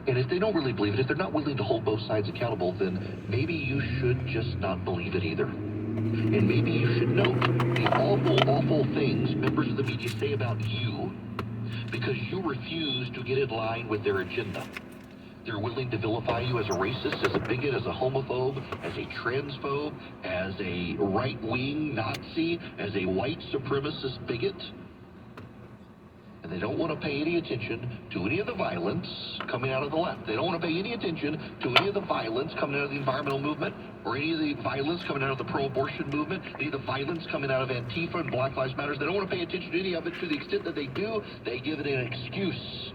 And if they don't really believe it, if they're not willing to hold both sides accountable, then maybe you should just not believe it either. And maybe you should note the awful, awful things members of the media say about you because you refuse to get in line with their agenda. They're willing to vilify you as a racist, as a bigot, as a homophobe, as a transphobe, as a right-wing Nazi, as a white supremacist bigot. And they don't want to pay any attention to any of the violence coming out of the left. They don't want to pay any attention to any of the violence coming out of the environmental movement or any of the violence coming out of the pro-abortion movement, any of the violence coming out of Antifa and Black Lives Matter. They don't want to pay attention to any of it. To the extent that they do, they give it an excuse.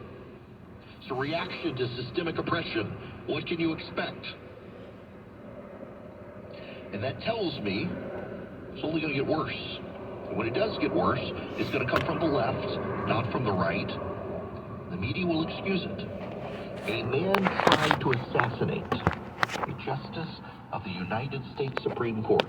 It's a reaction to systemic oppression. What can you expect? And that tells me it's only going to get worse. And when it does get worse, it's going to come from the left, not from the right. The media will excuse it. A man tried to assassinate a justice of the United States Supreme Court.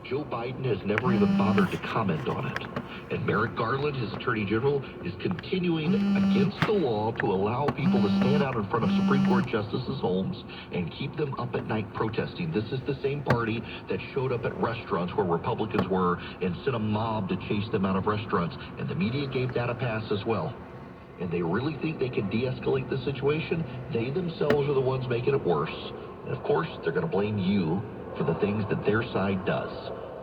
Joe Biden has never even bothered to comment on it. And Merrick Garland, his attorney general, is continuing against the law to allow people to stand out in front of Supreme Court justices' homes and keep them up at night protesting. This is the same party that showed up at restaurants where Republicans were and sent a mob to chase them out of restaurants. And the media gave that a pass as well. And they really think they can de-escalate the situation? They themselves are the ones making it worse. And of course, they're going to blame you for the things that their side does.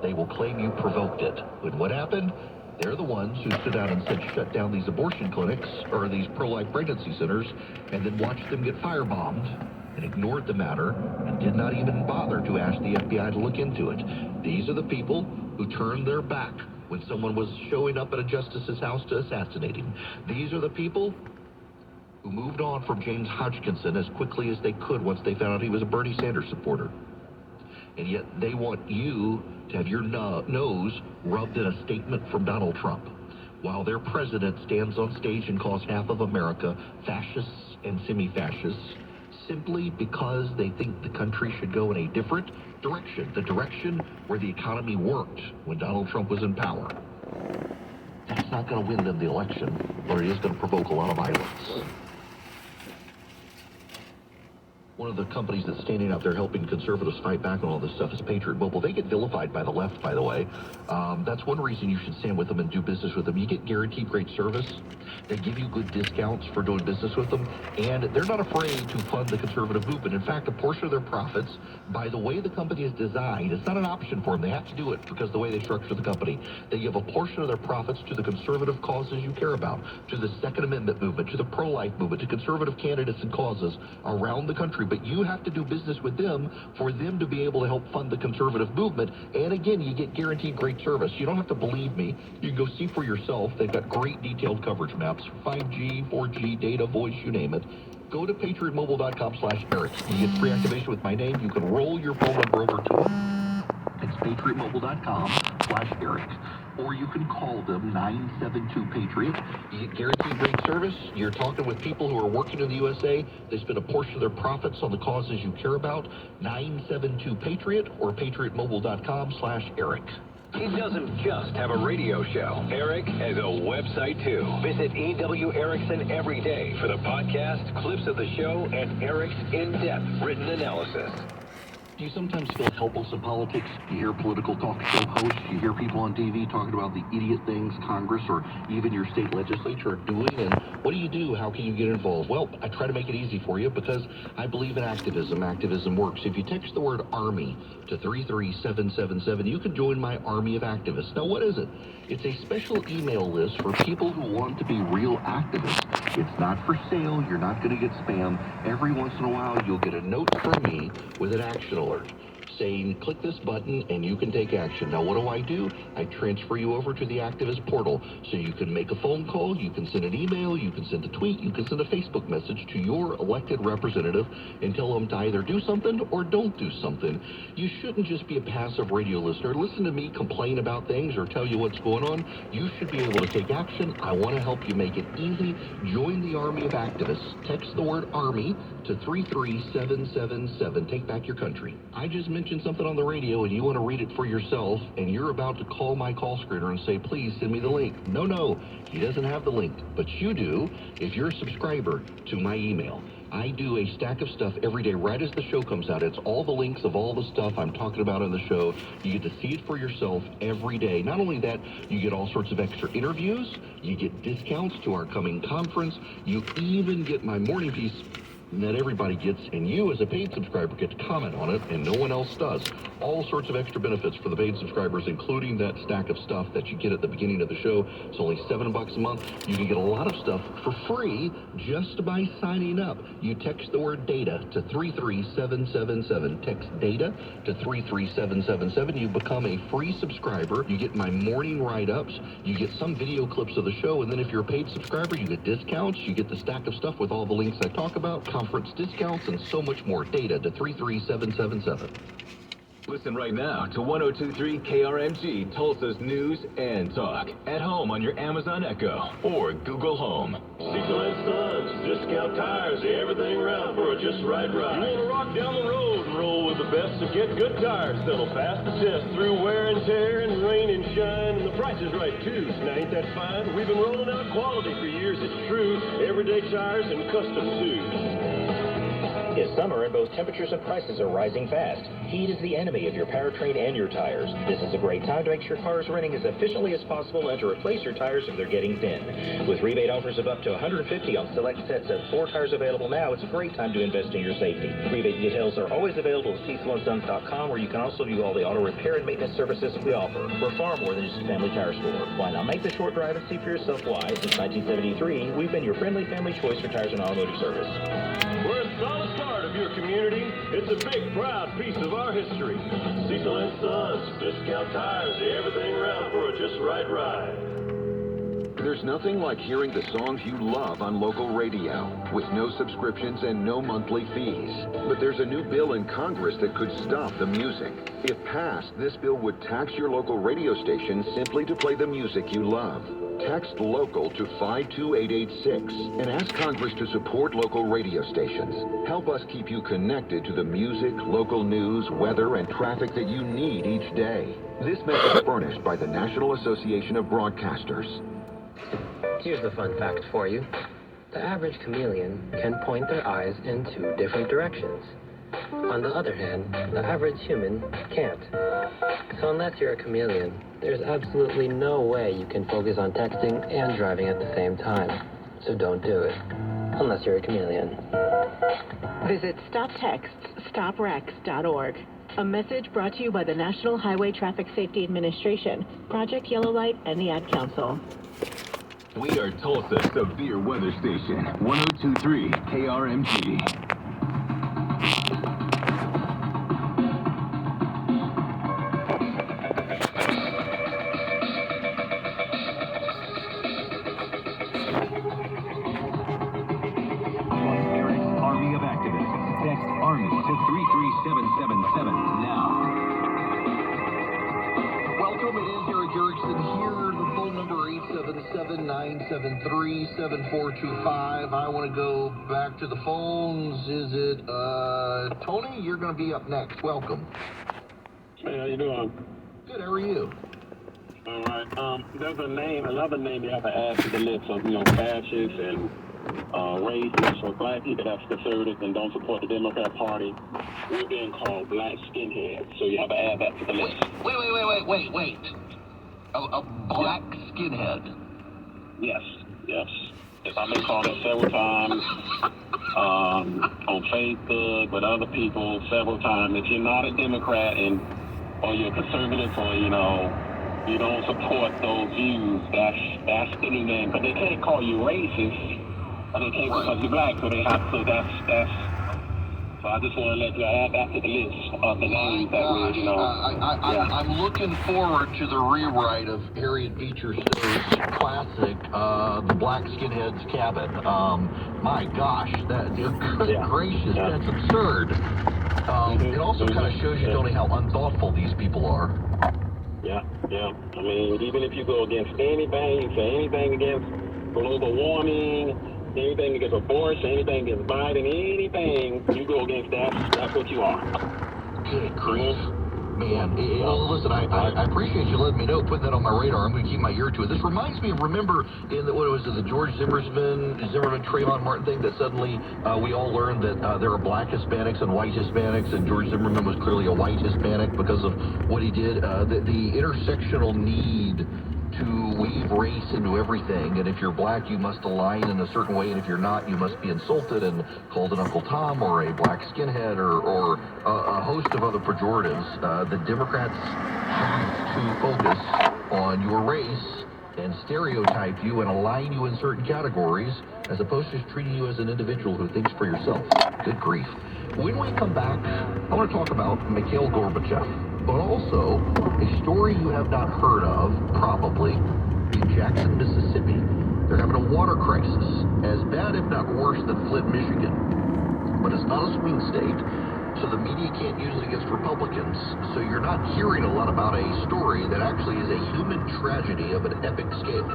They will claim you provoked it. When what happened? They're the ones who stood out and said shut down these abortion clinics or these pro-life pregnancy centers and then watched them get firebombed and ignored the matter and did not even bother to ask the FBI to look into it. These are the people who turned their back when someone was showing up at a justice's house to assassinate him. These are the people who moved on from James Hodgkinson as quickly as they could once they found out he was a Bernie Sanders supporter. And yet they want you to have your nose rubbed in a statement from Donald Trump, while their president stands on stage and calls half of America fascists and semi-fascists, simply because they think the country should go in a different direction, the direction where the economy worked when Donald Trump was in power. That's not going to win them the election, but it is going to provoke a lot of violence. One of the companies that's standing out there helping conservatives fight back on all this stuff is Patriot Mobile. They get vilified by the left, by the way. That's one reason you should stand with them and do business with them. You get guaranteed great service. They give you good discounts for doing business with them. And they're not afraid to fund the conservative movement. In fact, a portion of their profits, by the way the company is designed, it's not an option for them. They have to do it because the way they structure the company. They give a portion of their profits to the conservative causes you care about, to the Second Amendment movement, to the pro-life movement, to conservative candidates and causes around the country. But you have to do business with them for them to be able to help fund the conservative movement. And again, you get guaranteed great service. You don't have to believe me. You can go see for yourself. They've got great detailed coverage maps, 5G, 4G, data, voice, you name it. Go to patriotmobile.com/Eric. You get free activation with my name. You can roll your phone number over to them. It's patriotmobile.com/Eric. Or you can call them 972-PATRIOT. You get guaranteed great service. You're talking with people who are working in the USA. They spend a portion of their profits on the causes you care about. 972-PATRIOT or patriotmobile.com/Eric. He doesn't just have a radio show. Eric has a website, too. Visit E.W. Erickson every day for the podcast, clips of the show, and Eric's in-depth written analysis. Do you sometimes feel helpless in politics? You hear political talk show hosts, you hear people on TV talking about the idiot things Congress or even your state legislature are doing, and what do? How can you get involved? Well, I try to make it easy for you because I believe in activism. Activism works. If you text the word ARMY to 33777, you can join my army of activists. Now, what is it? It's a special email list for people who want to be real activists. It's not for sale. You're not going to get spam. Every once in a while, you'll get a note from me with an action alert saying, click this button and you can take action. Now, what do? I transfer you over to the activist portal so you can make a phone call, you can send an email, you can send a tweet, you can send a Facebook message to your elected representative and tell them to either do something or don't do something. You shouldn't just be a passive radio listener. Listen to me complain about things or tell you what's going on. You should be able to take action. I want to help you make it easy. Join the army of activists. Text the word ARMY to 33777. Take back your country. I just mentioned something on the radio and you want to read it for yourself and you're about to call call my call screener and say, please send me the link. No, he doesn't have the link, but you do if you're a subscriber to my email. I do a stack of stuff every day right as the show comes out. It's all the links of all the stuff I'm talking about on the show. You get to see it for yourself every day. Not only that, you get all sorts of extra interviews. You get discounts to our coming conference. You even get my morning piece that everybody gets, and you as a paid subscriber get to comment on it, and no one else does. All sorts of extra benefits for the paid subscribers, including that stack of stuff that you get at the beginning of the show. It's only $7 a month. You can get a lot of stuff for free just by signing up. You text the word data to 33777. Text data to 33777. You become a free subscriber. You get my morning write-ups. You get some video clips of the show, and then if you're a paid subscriber, you get discounts. You get the stack of stuff with all the links I talk about, conference discounts, and so much more. Data to 33777. Listen right now to 102.3 KRMG, Tulsa's News and Talk. At home on your Amazon Echo or Google Home. Cecil and Sons, discount tires, everything around for a just right ride. You want to rock down the road and roll with the best, so get good tires that'll pass the test through wear and tear and rain and shine. And the price is right, too. Now, ain't that fine? We've been rolling out quality for years, it's true. Everyday tires and custom, too. It's summer and both temperatures and prices are rising fast. Heat is the enemy of your powertrain and your tires. This is a great time to make sure your car is running as efficiently as possible and to replace your tires if they're getting thin. With rebate offers of up to $150 on select sets of 4 tires available now, it's a great time to invest in your safety. Rebate details are always available at cecilandsons.com, where you can also view all the auto repair and maintenance services we offer. We're far more than just a family tire store. Why not make the short drive and see for yourself why? Since 1973, we've been your friendly family choice for tires and automotive service. We're a solid part of your community. It's a big, proud piece of our history. Cecil and Sons, discount tires, everything around for a just right ride. There's nothing like hearing the songs you love on local radio, with no subscriptions and no monthly fees. But there's a new bill in Congress that could stop the music. If passed, this bill would tax your local radio station simply to play the music you love. Text LOCAL to 52886 and ask Congress to support local radio stations. Help us keep you connected to the music, local news, weather, and traffic that you need each day. This message furnished by the National Association of Broadcasters. Here's the fun fact for you. The average chameleon can point their eyes in 2 different directions. On the other hand, the average human can't. So unless you're a chameleon, there's absolutely no way you can focus on texting and driving at the same time. So don't do it. Unless you're a chameleon. Visit StopTextsStopWrecks.org. A message brought to you by the National Highway Traffic Safety Administration, Project Yellow Light, and the Ad Council. We are Tulsa's severe weather station, 102.3 KRMG. Army of activists. Text Army to 33777 now. Welcome, it is Eric Erickson here. The phone number 877-973-7425. I want to go back to the phones. Is it Tony? You're going to be up next. Welcome. Hey, how you doing? Good, how are you? All right. There's another name you have to add to the list of, fascists and racists or black people that's conservative and don't support the Democrat Party. We're being called black skinheads, so you have to add that to the list. Wait. A black skinhead? Yes. I've been called that several times on Facebook with other people several times. If you're not a Democrat or you're conservative or you don't support those views, that's the new name. But they can't call you racist. They can't because you're black, so they have to. That's. So I just want to let you add that to the list of the names that we, I'm looking forward to the rewrite of Harriet Beecher Stowe's classic, The Black Skinhead's Cabin. My gosh, gracious, that's absurd. It also kind of shows you, Tony, how unthoughtful these people are. Yeah. I mean, even if you go against anything, you say anything against global warming, anything against abortion, anything against Biden, anything you go against, that's what you are. Good grief. Man, listen, I appreciate you letting me know, putting that on my radar. I'm going to keep my ear to it. This reminds me of, remember, in the George Zimmerman, Trayvon Martin thing, that suddenly we all learned that there are black Hispanics and white Hispanics, and George Zimmerman was clearly a white Hispanic because of what he did. The intersectional need to weave race into everything, and if you're black, you must align in a certain way, and if you're not, you must be insulted and called an Uncle Tom or a black skinhead or a host of other pejoratives. The Democrats have to focus on your race and stereotype you and align you in certain categories, as opposed to just treating you as an individual who thinks for yourself. Good grief. When we come back, I want to talk about Mikhail Gorbachev, but also a story you have not heard of, probably, in Jackson, Mississippi. They're having a water crisis, as bad, if not worse, than Flint, Michigan. But it's not a swing state, so the media can't use it against Republicans. So you're not hearing a lot about a story that actually is a human tragedy of an epic scale.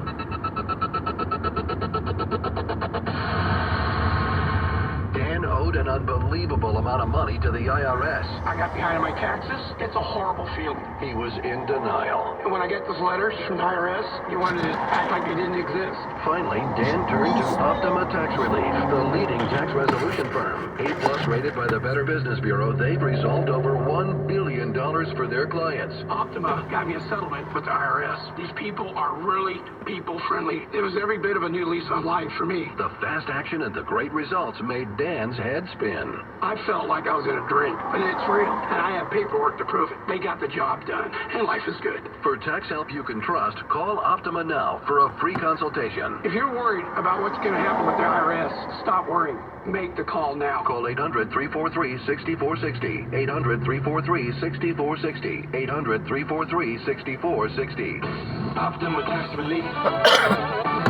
Dan owed an unbelievable amount of money to the IRS. I got behind on my taxes. It's a horrible feeling. He was in denial. And when I get those letters from the IRS, you want to just act like they didn't exist. Finally, Dan turned to Optima Tax Relief, the leading tax resolution firm. A+ rated by the Better Business Bureau, they've resolved over $1 billion for their clients. Optima got me a settlement with the IRS. These people are really people-friendly. It was every bit of a new lease on life for me. The fast action and the great results made Dan's head spin. I felt like I was in a drink, but it's real, and I have paperwork to prove it. They got the job done, and life is good. For tax help you can trust, call Optima now for a free consultation. If you're worried about what's going to happen with the IRS, stop worrying. Make the call now. Call 800-343-6460. 800-343-6460. 800-343-6460. Optima Tax Relief.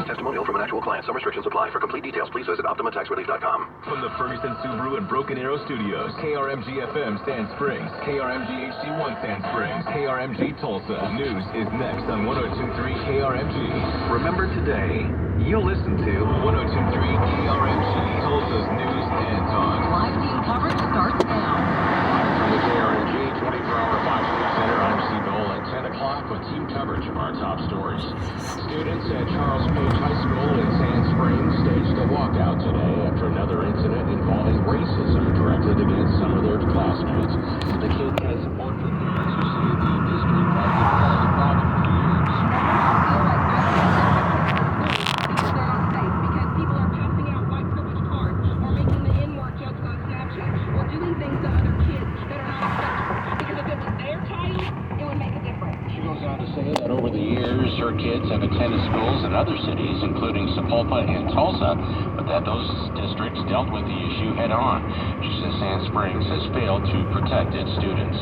Testimonial from an actual client. Some restrictions apply. For complete details, please visit OptimaTaxRelief.com. From the Ferguson Subaru and Broken Arrow Studios, KRMG-FM Sand Springs, KRMG-HD1 Sand Springs, KRMG Tulsa. News is next on 102.3 KRMG. Remember today, you listen to 102.3 KRMG, Tulsa's News and Talk. Live news coverage starts now. From the KRMG 24-hour Fox News Center, I'm Steve Dole at 10 o'clock with team coverage of our top stories. Students at Charles Page High School in Sand Springs staged a walkout today after another incident involving racism directed against some of their classmates. The kid has support from parents who say the district has been causing a problem for years. Because they're not safe, because people are passing out white privilege cards, or making the N-word jokes on Snapchat, or doing things to other kids that are not acceptable. Because if it was their child, it would make a difference. She goes on to say that over the years, her kids have attended schools in other cities, including Sapulpa and Tulsa, but that those districts dealt with the issue head on. She says Sand Springs has failed to protect its students.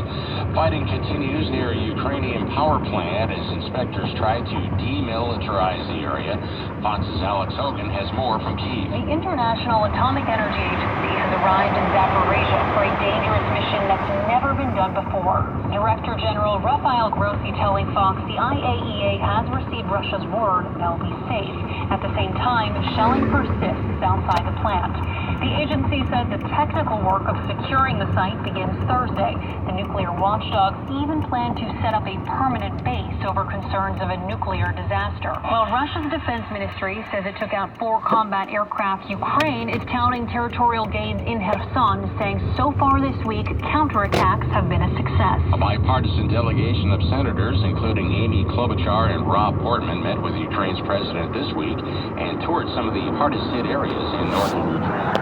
Fighting continues near a Ukrainian power plant as inspectors try to demilitarize the area. Fox's Alex Hogan has more from Kyiv. The International Atomic Energy Agency has arrived in Zaporizhia for a dangerous mission that's never been done before. Director General Rafael Grossi telling Fox the IAEA has received Russia's word they'll be safe. At the same time, shelling persists outside the plant. The agency said the technical work of securing the site begins Thursday. The nuclear watchdogs even plan to set up a permanent base over concerns of a nuclear disaster. While Russia's defense ministry says it took out 4 combat aircraft, Ukraine is touting territorial gains in Kherson, saying so far this week, counterattacks have been a success. A bipartisan delegation of senators, including Amy Klobuchar and Rob Portman, met with Ukraine's president this week and toured some of the hardest hit areas in northern Ukraine.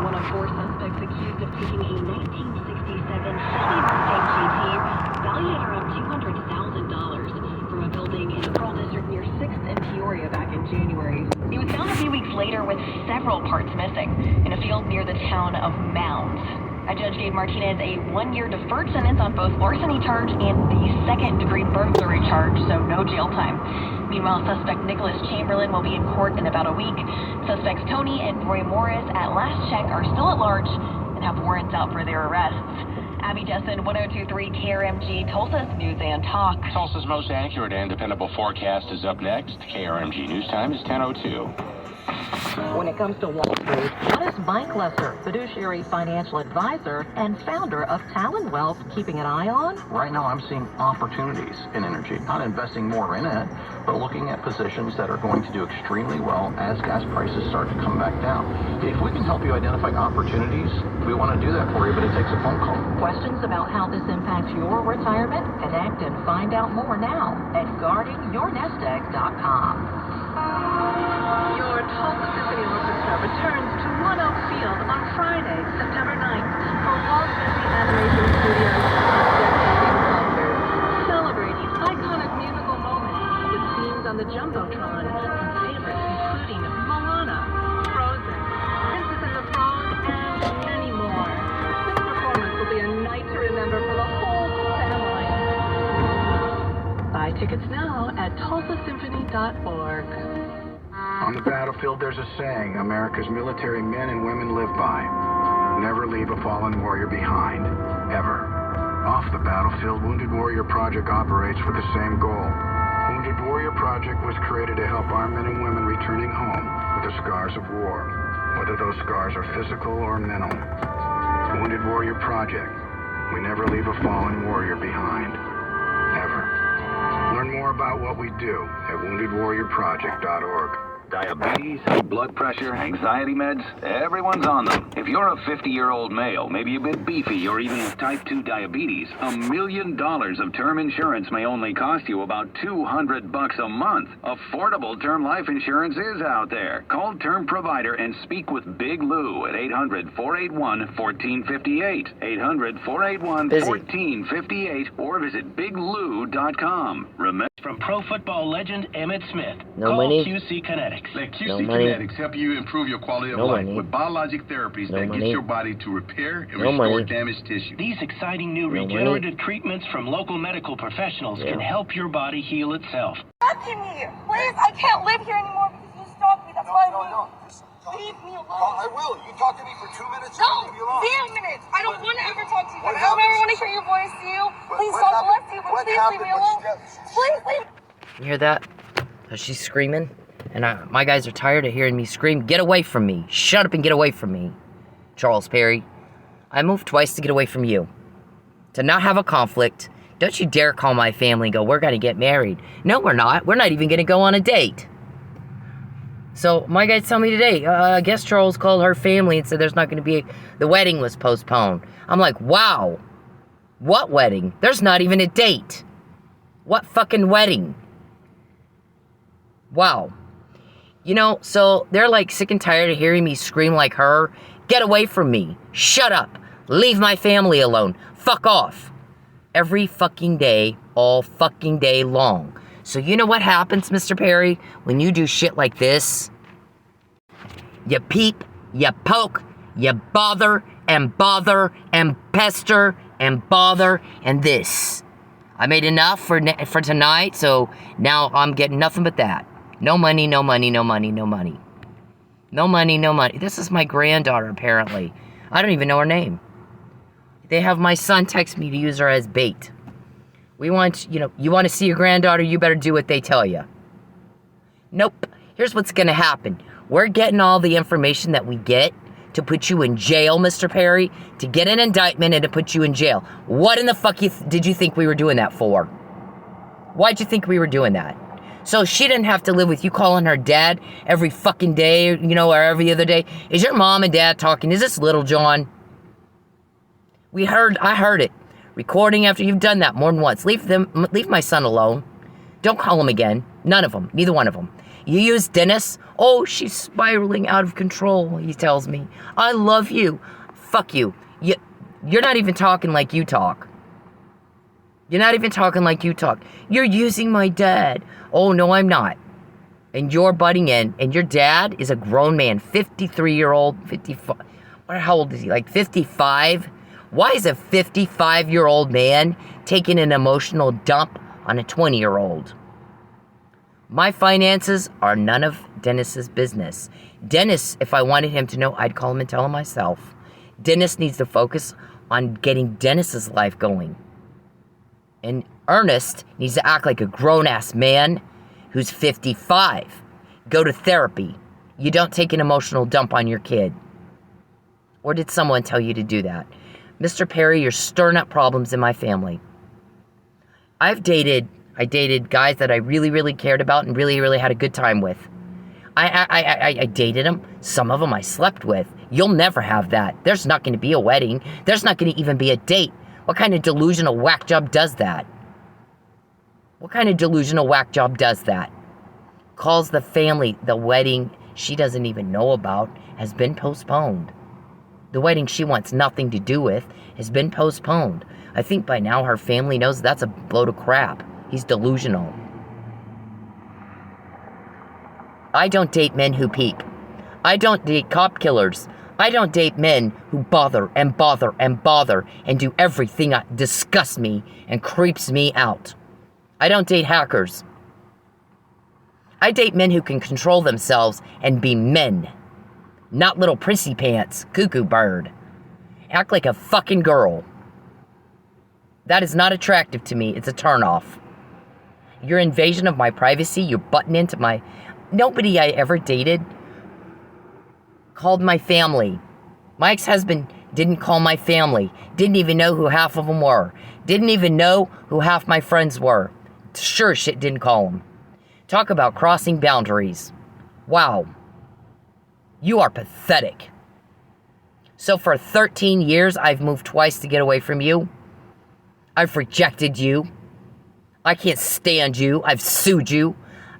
One of 4 suspects accused of taking a 1967 Chevy Mustang GT valued at around $200,000 from a building in the Pearl District near 6th and Peoria back in January. It was found a few weeks later with several parts missing in a field near the town of Mounds. A judge gave Martinez a 1-year deferred sentence on both larceny charge and the second-degree burglary charge, so no jail time. Meanwhile, suspect Nicholas Chamberlain will be in court in about a week. Suspects Tony and Roy Morris, at last check, are still at large and have warrants out for their arrests. Abby Jessen, 102.3 KRMG, Tulsa's News and Talk. Tulsa's most accurate and dependable forecast is up next. KRMG News Time is 10:02. When it comes to Wall Street, what is Mike Lesser, fiduciary financial advisor and founder of Talon Wealth, keeping an eye on? Right now, I'm seeing opportunities in energy. Not investing more in it, but looking at positions that are going to do extremely well as gas prices start to come back down. If we can help you identify opportunities, we want to do that for you, but it takes a phone call. Questions about how this impacts your retirement? Connect and find out more now at guardingyournestegg.com. Your Tulsa Symphony Orchestra returns to One Oak Field on Friday, September 9th for Walt Disney Animation Studios' decade concert, celebrating iconic musical moments with scenes on the Jumbotron and favorites including Moana, Frozen, Princess and the Frog, and many more. This performance will be a night to remember for the whole family. Buy tickets now at tulsasymphony.org. On the battlefield, there's a saying America's military men and women live by. Never leave a fallen warrior behind, ever. Off the battlefield, Wounded Warrior Project operates with the same goal. Wounded Warrior Project was created to help our men and women returning home with the scars of war, whether those scars are physical or mental. Wounded Warrior Project. We never leave a fallen warrior behind, ever. Learn more about what we do at woundedwarriorproject.org. Diabetes, blood pressure, anxiety meds, everyone's on them. If you're a 50-year-old male, maybe a bit beefy, or even with type 2 diabetes, $1 million of term insurance may only cost you about $200 a month. Affordable term life insurance is out there. Call Term Provider and speak with Big Lou at 800-481-1458. 800-481-1458 or visit biglou.com. Remember, from pro football legend Emmitt Smith. No Call money. QC Kinetics. Let QC No money. Kinetics help you improve your quality of No life money. with biologic therapies No that money. get your body to repair and No restore money. damaged tissue. These exciting new No money. regenerative treatments from local medical professionals Yeah. can help your body heal itself. Stalking me! Please, I can't live here anymore because you stalk me. That's why I leave. Leave me alone. I will. You talk to me for 2 minutes. No, I'll leave you alone. 0 minutes. I don't want to ever talk to you. What I don't ever happens? want to hear your voice to you. Please what stop happened? molesting me, but What please leave me happened? alone. Please leave. You hear that? She's screaming, and my guys are tired of hearing me scream. Get away from me. Shut up and get away from me. Charles Perry, I moved twice to get away from you. To not have a conflict. Don't you dare call my family and go, we're going to get married. No, we're not. We're not even going to go on a date. So, my guys tell me today, I guess Charles called her family and said there's not going to be, the wedding was postponed. I'm like, wow. What wedding? There's not even a date. What fucking wedding? Wow. You know, so they're like sick and tired of hearing me scream like her. Get away from me. Shut up. Leave my family alone. Fuck off. Every fucking day, all fucking day long. So you know what happens, Mr. Perry, when you do shit like this? You peep, you poke, you bother and pester and bother and this. I made enough for tonight, so now I'm getting nothing but that. No money, no money, no money, no money. No money, no money. This is my granddaughter, apparently. I don't even know her name. They have my son text me to use her as bait. We want, you want to see your granddaughter, you better do what they tell you. Nope. Here's what's going to happen. We're getting all the information that we get to put you in jail, Mr. Perry, to get an indictment and to put you in jail. What in the fuck did you think we were doing that for? Why'd you think we were doing that? So she didn't have to live with you calling her dad every fucking day, or every other day. Is your mom and dad talking? Is this Little John? I heard it. Recording after you've done that more than once. Leave my son alone. Don't call him again. None of them. Neither one of them. You use Dennis. Oh, she's spiraling out of control, he tells me. I love you. Fuck you. You're not even talking like you talk. You're not even talking like you talk. You're using my dad. Oh, no, I'm not. And you're butting in. And your dad is a grown man. 53-year-old. 55. How old is he? Like 55? Why is a 55-year-old man taking an emotional dump on a 20-year-old? My finances are none of Dennis's business. Dennis, if I wanted him to know, I'd call him and tell him myself. Dennis needs to focus on getting Dennis's life going. And Ernest needs to act like a grown-ass man who's 55. Go to therapy. You don't take an emotional dump on your kid. Or did someone tell you to do that? Mr. Perry, you're stirring up problems in my family. I dated guys that I really, really cared about and really, really had a good time with. I dated them. Some of them I slept with. You'll never have that. There's not going to be a wedding. There's not going to even be a date. What kind of delusional whack job does that? What kind of delusional whack job does that? Calls the family, the wedding she doesn't even know about has been postponed. The wedding she wants nothing to do with has been postponed. I think by now her family knows that's a load of crap. He's delusional. I don't date men who peep. I don't date cop killers. I don't date men who bother and bother and bother and do everything that disgusts me and creeps me out. I don't date hackers. I date men who can control themselves and be men. Not little prissy pants, cuckoo bird. Act like a fucking girl. That is not attractive to me. It's a turnoff. Your invasion of my privacy, you're butting into my... Nobody I ever dated called my family. My ex-husband didn't call my family. Didn't even know who half of them were. Didn't even know who half my friends were. Sure shit didn't call them. Talk about crossing boundaries. Wow. You are pathetic. So for 13 years, I've moved twice to get away from you. I've rejected you. I can't stand you. I've sued you.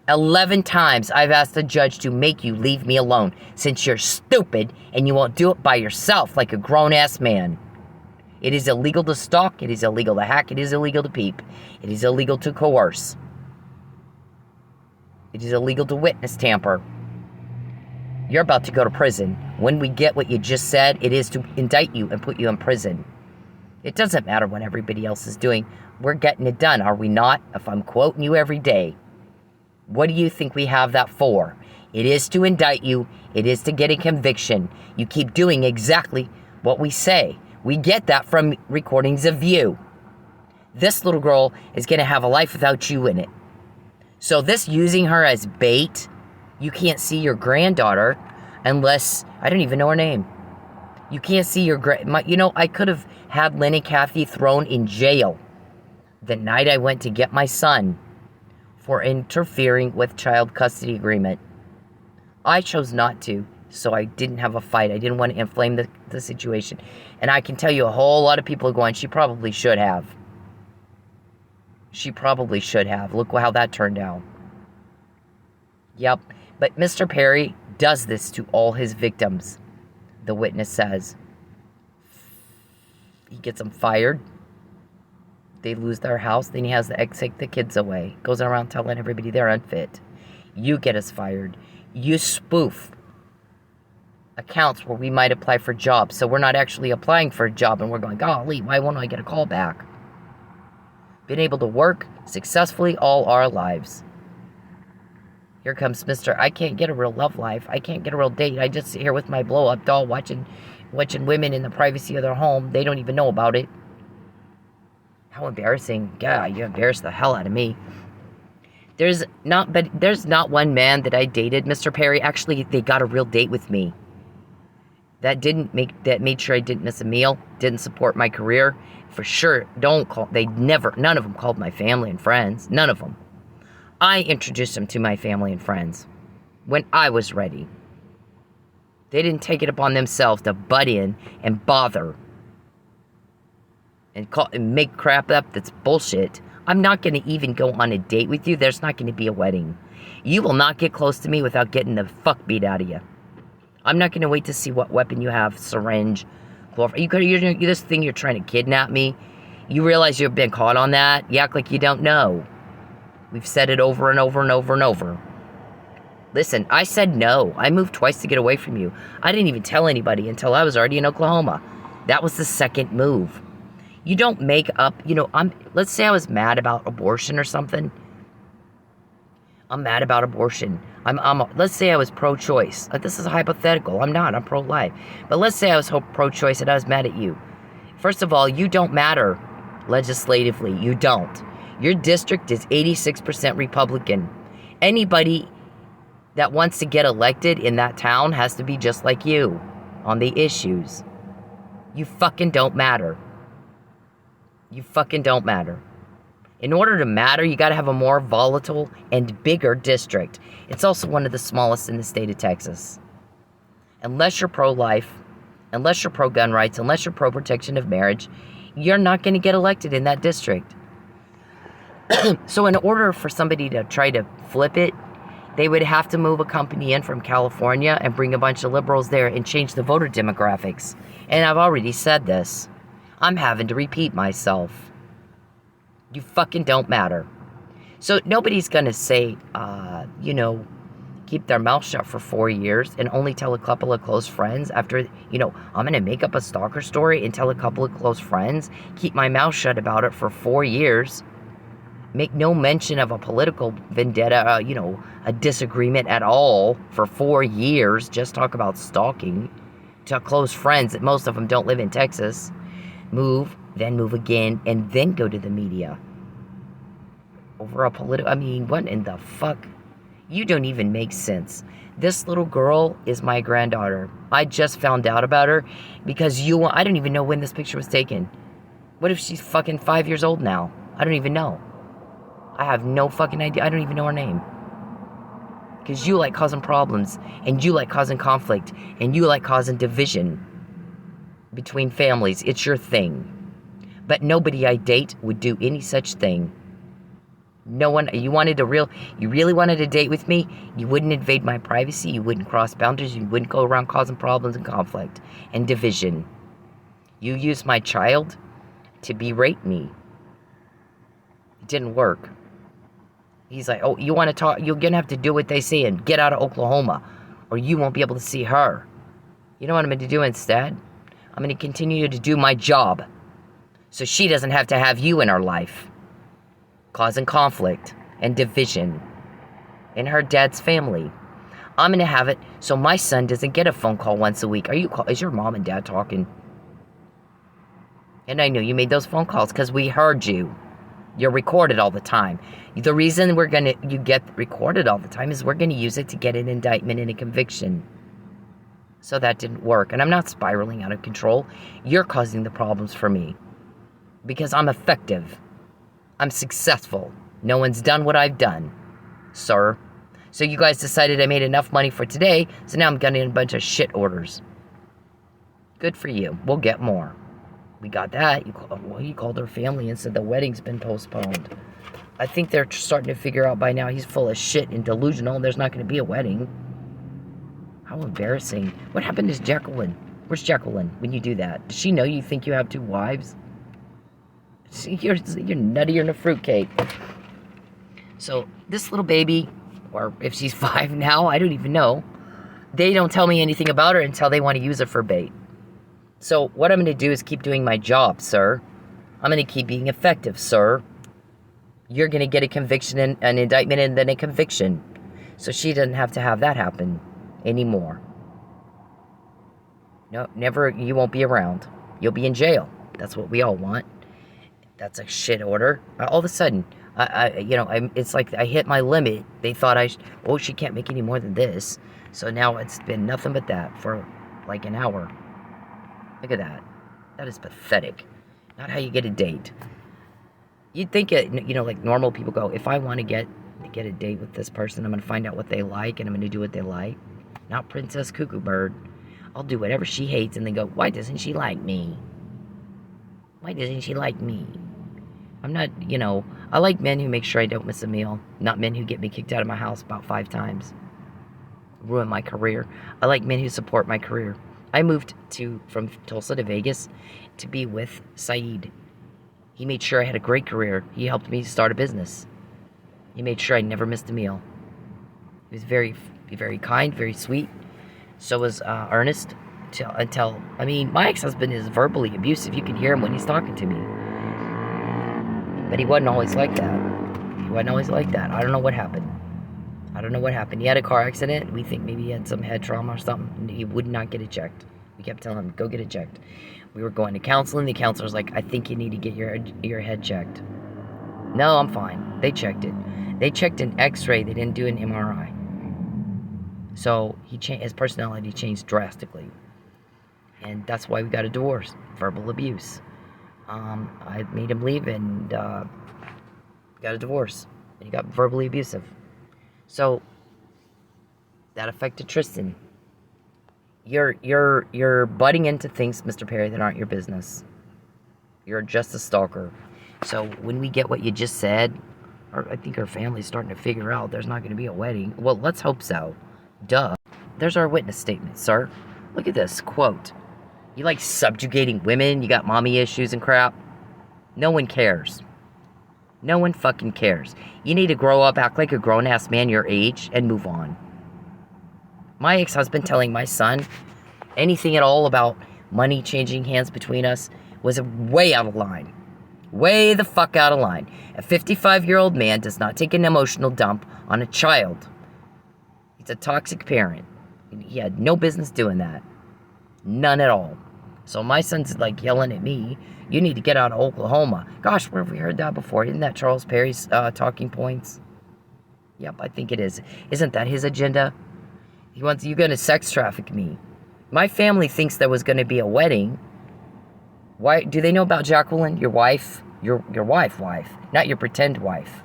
11 times I've asked the judge to make you leave me alone since you're stupid and you won't do it by yourself like a grown-ass man. It is illegal to stalk. It is illegal to hack. It is illegal to peep. It is illegal to coerce. It is illegal to witness tamper. You're about to go to prison. When we get what you just said, it is to indict you and put you in prison. It doesn't matter what everybody else is doing. We're getting it done, are we not? If I'm quoting you every day. What do you think we have that for? It is to indict you. It is to get a conviction. You keep doing exactly what we say. We get that from recordings of you. This little girl is going to have a life without you in it. So this using her as bait, you can't see your granddaughter unless, I don't even know her name. You can't see your, I could have had Lynn and Kathy thrown in jail the night I went to get my son for interfering with child custody agreement. I chose not to, so I didn't have a fight. I didn't want to inflame the situation. And I can tell you a whole lot of people are going, she probably should have. She probably should have. Look how that turned out. Yep. But Mr. Perry does this to all his victims, the witness says. He gets them fired. They lose their house. Then he has the ex take the kids away. Goes around telling everybody they're unfit. You get us fired. You spoof accounts where we might apply for jobs. So we're not actually applying for a job. And we're going, golly, why won't I get a call back? Been able to work successfully all our lives. Here comes Mr. I can't get a real love life. I can't get a real date. I just sit here with my blow-up doll watching women in the privacy of their home. They don't even know about it. How embarrassing. God, you embarrassed the hell out of me. There's not one man that I dated, Mr. Perry. Actually, they got a real date with me. That made sure I didn't miss a meal, didn't support my career. For sure, none of them called my family and friends. None of them. I introduced them to my family and friends when I was ready. They didn't take it upon themselves to butt in and bother and make crap up that's bullshit. I'm not going to even go on a date with you. There's not going to be a wedding. You will not get close to me without getting the fuck beat out of you. I'm not going to wait to see what weapon you have, syringe, chloroform. This thing you're trying to kidnap me. You realize you've been caught on that? You act like you don't know. We've said it over and over and over and over. Listen, I said no. I moved twice to get away from you. I didn't even tell anybody until I was already in Oklahoma. That was the second move. You don't make up, let's say I was mad about abortion or something. I'm mad about abortion. Let's say I was pro-choice. This is a hypothetical. I'm not. I'm pro-life. But let's say I was pro-choice and I was mad at you. First of all, you don't matter legislatively. You don't. Your district is 86% Republican. Anybody that wants to get elected in that town has to be just like you on the issues. You fucking don't matter. You fucking don't matter. In order to matter, you got to have a more volatile and bigger district. It's also one of the smallest in the state of Texas. Unless you're pro-life, unless you're pro-gun rights, unless you're pro-protection of marriage, you're not going to get elected in that district. So in order for somebody to try to flip it, they would have to move a company in from California and bring a bunch of liberals there and change the voter demographics. And I've already said this. I'm having to repeat myself. You fucking don't matter. So nobody's going to say, keep their mouth shut for 4 years and only tell a couple of close friends after, I'm going to make up a stalker story and tell a couple of close friends, keep my mouth shut about it for 4 years, make no mention of a political vendetta, a disagreement at all for 4 years, just talk about stalking to close friends that most of them don't live in Texas, move again, and then go to the media over a political, what in the fuck? You don't even make sense. This little girl is my granddaughter. I just found out about her because I don't even know when this picture was taken. What if she's fucking 5 years old now? I don't even know. I have no fucking idea. I don't even know her name. Because you like causing problems, and you like causing conflict, and you like causing division between families. It's your thing. But nobody I date would do any such thing. No one, you really wanted to date with me, you wouldn't invade my privacy, you wouldn't cross boundaries, you wouldn't go around causing problems and conflict and division. You used my child to berate me. It didn't work. He's like, oh, you want to talk, you're going to have to do what they say and get out of Oklahoma, or you won't be able to see her. You know what I'm going to do instead? I'm going to continue to do my job, so she doesn't have to have you in her life, causing conflict and division in her dad's family. I'm going to have it so my son doesn't get a phone call once a week. Is your mom and dad talking? And I know you made those phone calls because we heard you. You're recorded all the time. The reason you get recorded all the time is we're going to use it to get an indictment and a conviction. So that didn't work. And I'm not spiraling out of control. You're causing the problems for me. Because I'm effective. I'm successful. No one's done what I've done, sir. So you guys decided I made enough money for today, so now I'm getting a bunch of shit orders. Good for you. We'll get more. We got that. He called her family and said the wedding's been postponed. I think they're starting to figure out by now he's full of shit and delusional and there's not going to be a wedding. How embarrassing. What happened to Jacqueline? Where's Jacqueline when you do that? Does she know you think you have 2 wives? You're nuttier than a fruitcake. So this little baby, or if she's 5 now, I don't even know. They don't tell me anything about her until they want to use her for bait. So what I'm going to do is keep doing my job, sir. I'm going to keep being effective, sir. You're going to get a conviction, an indictment, and then a conviction. So she doesn't have to have that happen anymore. No, never, you won't be around. You'll be in jail. That's what we all want. That's a shit order. All of a sudden, it's like I hit my limit. They thought she can't make any more than this. So now it's been nothing but that for like an hour. Look at that. That is pathetic. Not how you get a date. You'd think like normal people go, if I want to get a date with this person, I'm going to find out what they like and I'm going to do what they like. Not Princess Cuckoo Bird. I'll do whatever she hates and then go, why doesn't she like me? Why doesn't she like me? I'm not, I like men who make sure I don't miss a meal. Not men who get me kicked out of my house about 5 times. Ruin my career. I like men who support my career. I moved from Tulsa to Vegas to be with Saeed. He made sure I had a great career. He helped me start a business. He made sure I never missed a meal. He was very, very kind, very sweet. So was Ernest. My ex-husband is verbally abusive. You can hear him when he's talking to me. But he wasn't always like that. I don't know what happened. He had a car accident. We think maybe he had some head trauma or something. He would not get it checked. We kept telling him, go get it checked. We were going to counseling. The counselor's like, I think you need to get your head checked. No, I'm fine. They checked it. They checked an x-ray. They didn't do an MRI. So his personality changed drastically. And that's why we got a divorce. Verbal abuse. I made him leave and got a divorce. And he got verbally abusive. So that affected Tristan. You're butting into things, Mr. Perry, that aren't your business. You're just a stalker. So when we get what you just said, I think our family's starting to figure out there's not going to be a wedding. Well, let's hope so. Duh. There's our witness statement, sir. Look at this, quote. You like subjugating women? You got mommy issues and crap? No one cares. No one fucking cares. You need to grow up, act like a grown-ass man your age, and move on. My ex-husband telling my son anything at all about money changing hands between us was way out of line. Way the fuck out of line. A 55-year-old man does not take an emotional dump on a child. He's a toxic parent. He had no business doing that. None at all. So my son's like yelling at me, you need to get out of Oklahoma. Gosh, where have we heard that before? Isn't that Charles Perry's talking points? Yep, I think it is. Isn't that his agenda? He wants you going to sex traffic me. My family thinks there was going to be a wedding. Why do they know about Jacqueline, your wife? Your wife, not your pretend wife.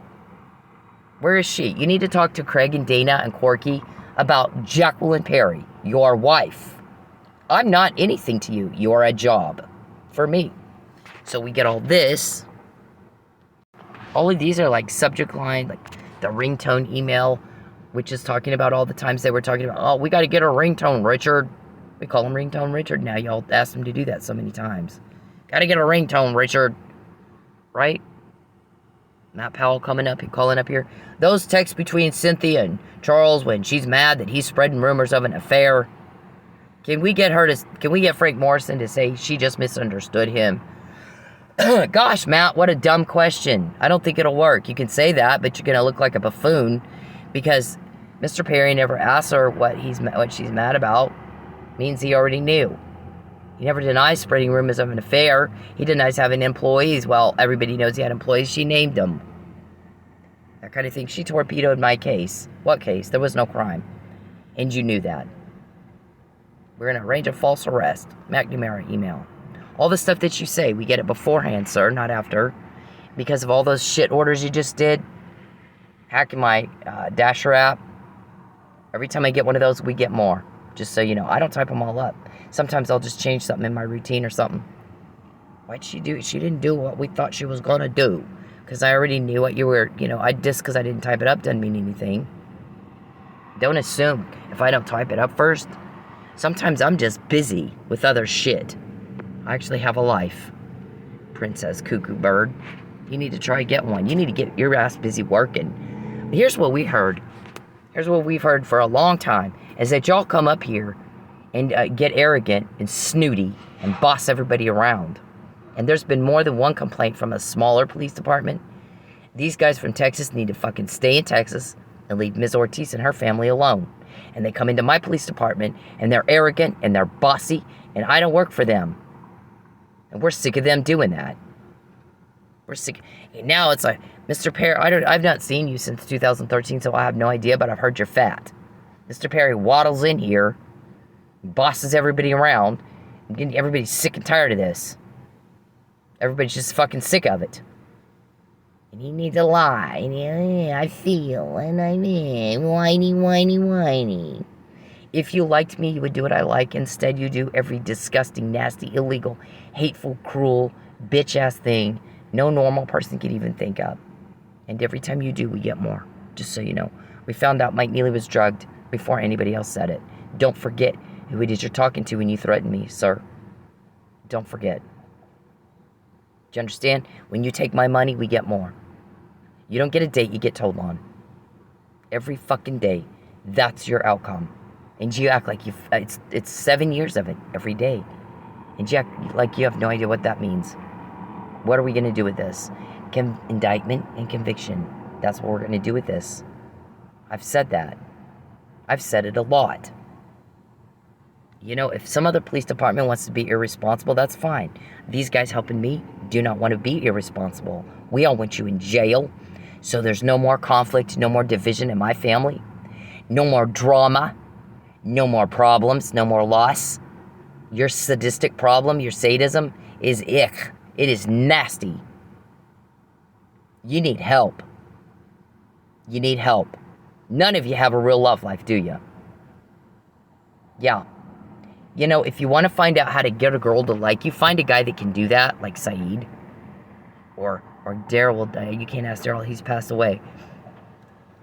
Where is she? You need to talk to Craig and Dana and Corky about Jacqueline Perry, your wife. I'm not anything to you. You're a job for me. So we get all this. All of these are like subject line, like the ringtone email, which is talking about all the times they were talking about, oh, we got to get a ringtone, Richard. We call him Ringtone Richard now. Y'all asked him to do that so many times. Got to get a ringtone, Richard. Right? Matt Powell calling up here. Those texts between Cynthia and Charles when she's mad that he's spreading rumors of an affair. Can we get Frank Morrison to say she just misunderstood him? Gosh, Matt, what a dumb question. I don't think it'll work. You can say that, but you're going to look like a buffoon because Mr. Perry never asked her what she's mad about. Means he already knew. He never denies spreading rumors of an affair. He denies having employees. Well, everybody knows he had employees. She named them. That kind of thing. She torpedoed my case. What case? There was no crime. And you knew that. We're going to arrange a false arrest. McNamara email. All the stuff that you say, we get it beforehand, sir, not after. Because of all those shit orders you just did. Hacking my Dasher app. Every time I get one of those, we get more. Just so you know. I don't type them all up. Sometimes I'll just change something in my routine or something. Why'd she do it? She didn't do what we thought she was going to do. Because I already knew what you were, just because I didn't type it up doesn't mean anything. Don't assume if I don't type it up first. Sometimes I'm just busy with other shit. I actually have a life. Princess Cuckoo Bird. You need to try get one. You need to get your ass busy working. Here's what we heard. Here's what we've heard for a long time. Is that y'all come up here and get arrogant and snooty and boss everybody around. And there's been more than one complaint from a smaller police department. These guys from Texas need to fucking stay in Texas and leave Ms. Ortiz and her family alone. And they come into my police department and they're arrogant and they're bossy and I don't work for them. And we're sick of them doing that. We're sick. And now it's like, Mr. Perry, I've not seen you since 2013, so I have no idea, but I've heard you're fat. Mr. Perry waddles in here, bosses everybody around, and everybody's sick and tired of this. Everybody's just fucking sick of it. And you need to lie. And I feel, and I'm whiny, whiny, whiny. If you liked me, you would do what I like. Instead, you do every disgusting, nasty, illegal, hateful, cruel, bitch-ass thing no normal person could even think of. And every time you do, we get more. Just so you know. We found out Mike Neely was drugged before anybody else said it. Don't forget who it is you're talking to when you threaten me, sir. Don't forget. Do you understand? When you take my money, we get more. You don't get a date, you get told on. Every fucking day. That's your outcome. And you act like it's 7 years of it every day. And you act like you have no idea what that means. What are we going to do with this? Indictment and conviction. That's what we're going to do with this. I've said that. I've said it a lot. If some other police department wants to be irresponsible, that's fine. These guys helping me do not want to be irresponsible. We all want you in jail. So there's no more conflict, no more division in my family. No more drama. No more problems, no more loss. Your sadistic problem, your sadism is ick. It is nasty. You need help. You need help. None of you have a real love life, do you? Yeah. You know, if you want to find out how to get a girl to like you, find a guy that can do that, like Saeed. Or Daryl. You can't ask Daryl, he's passed away.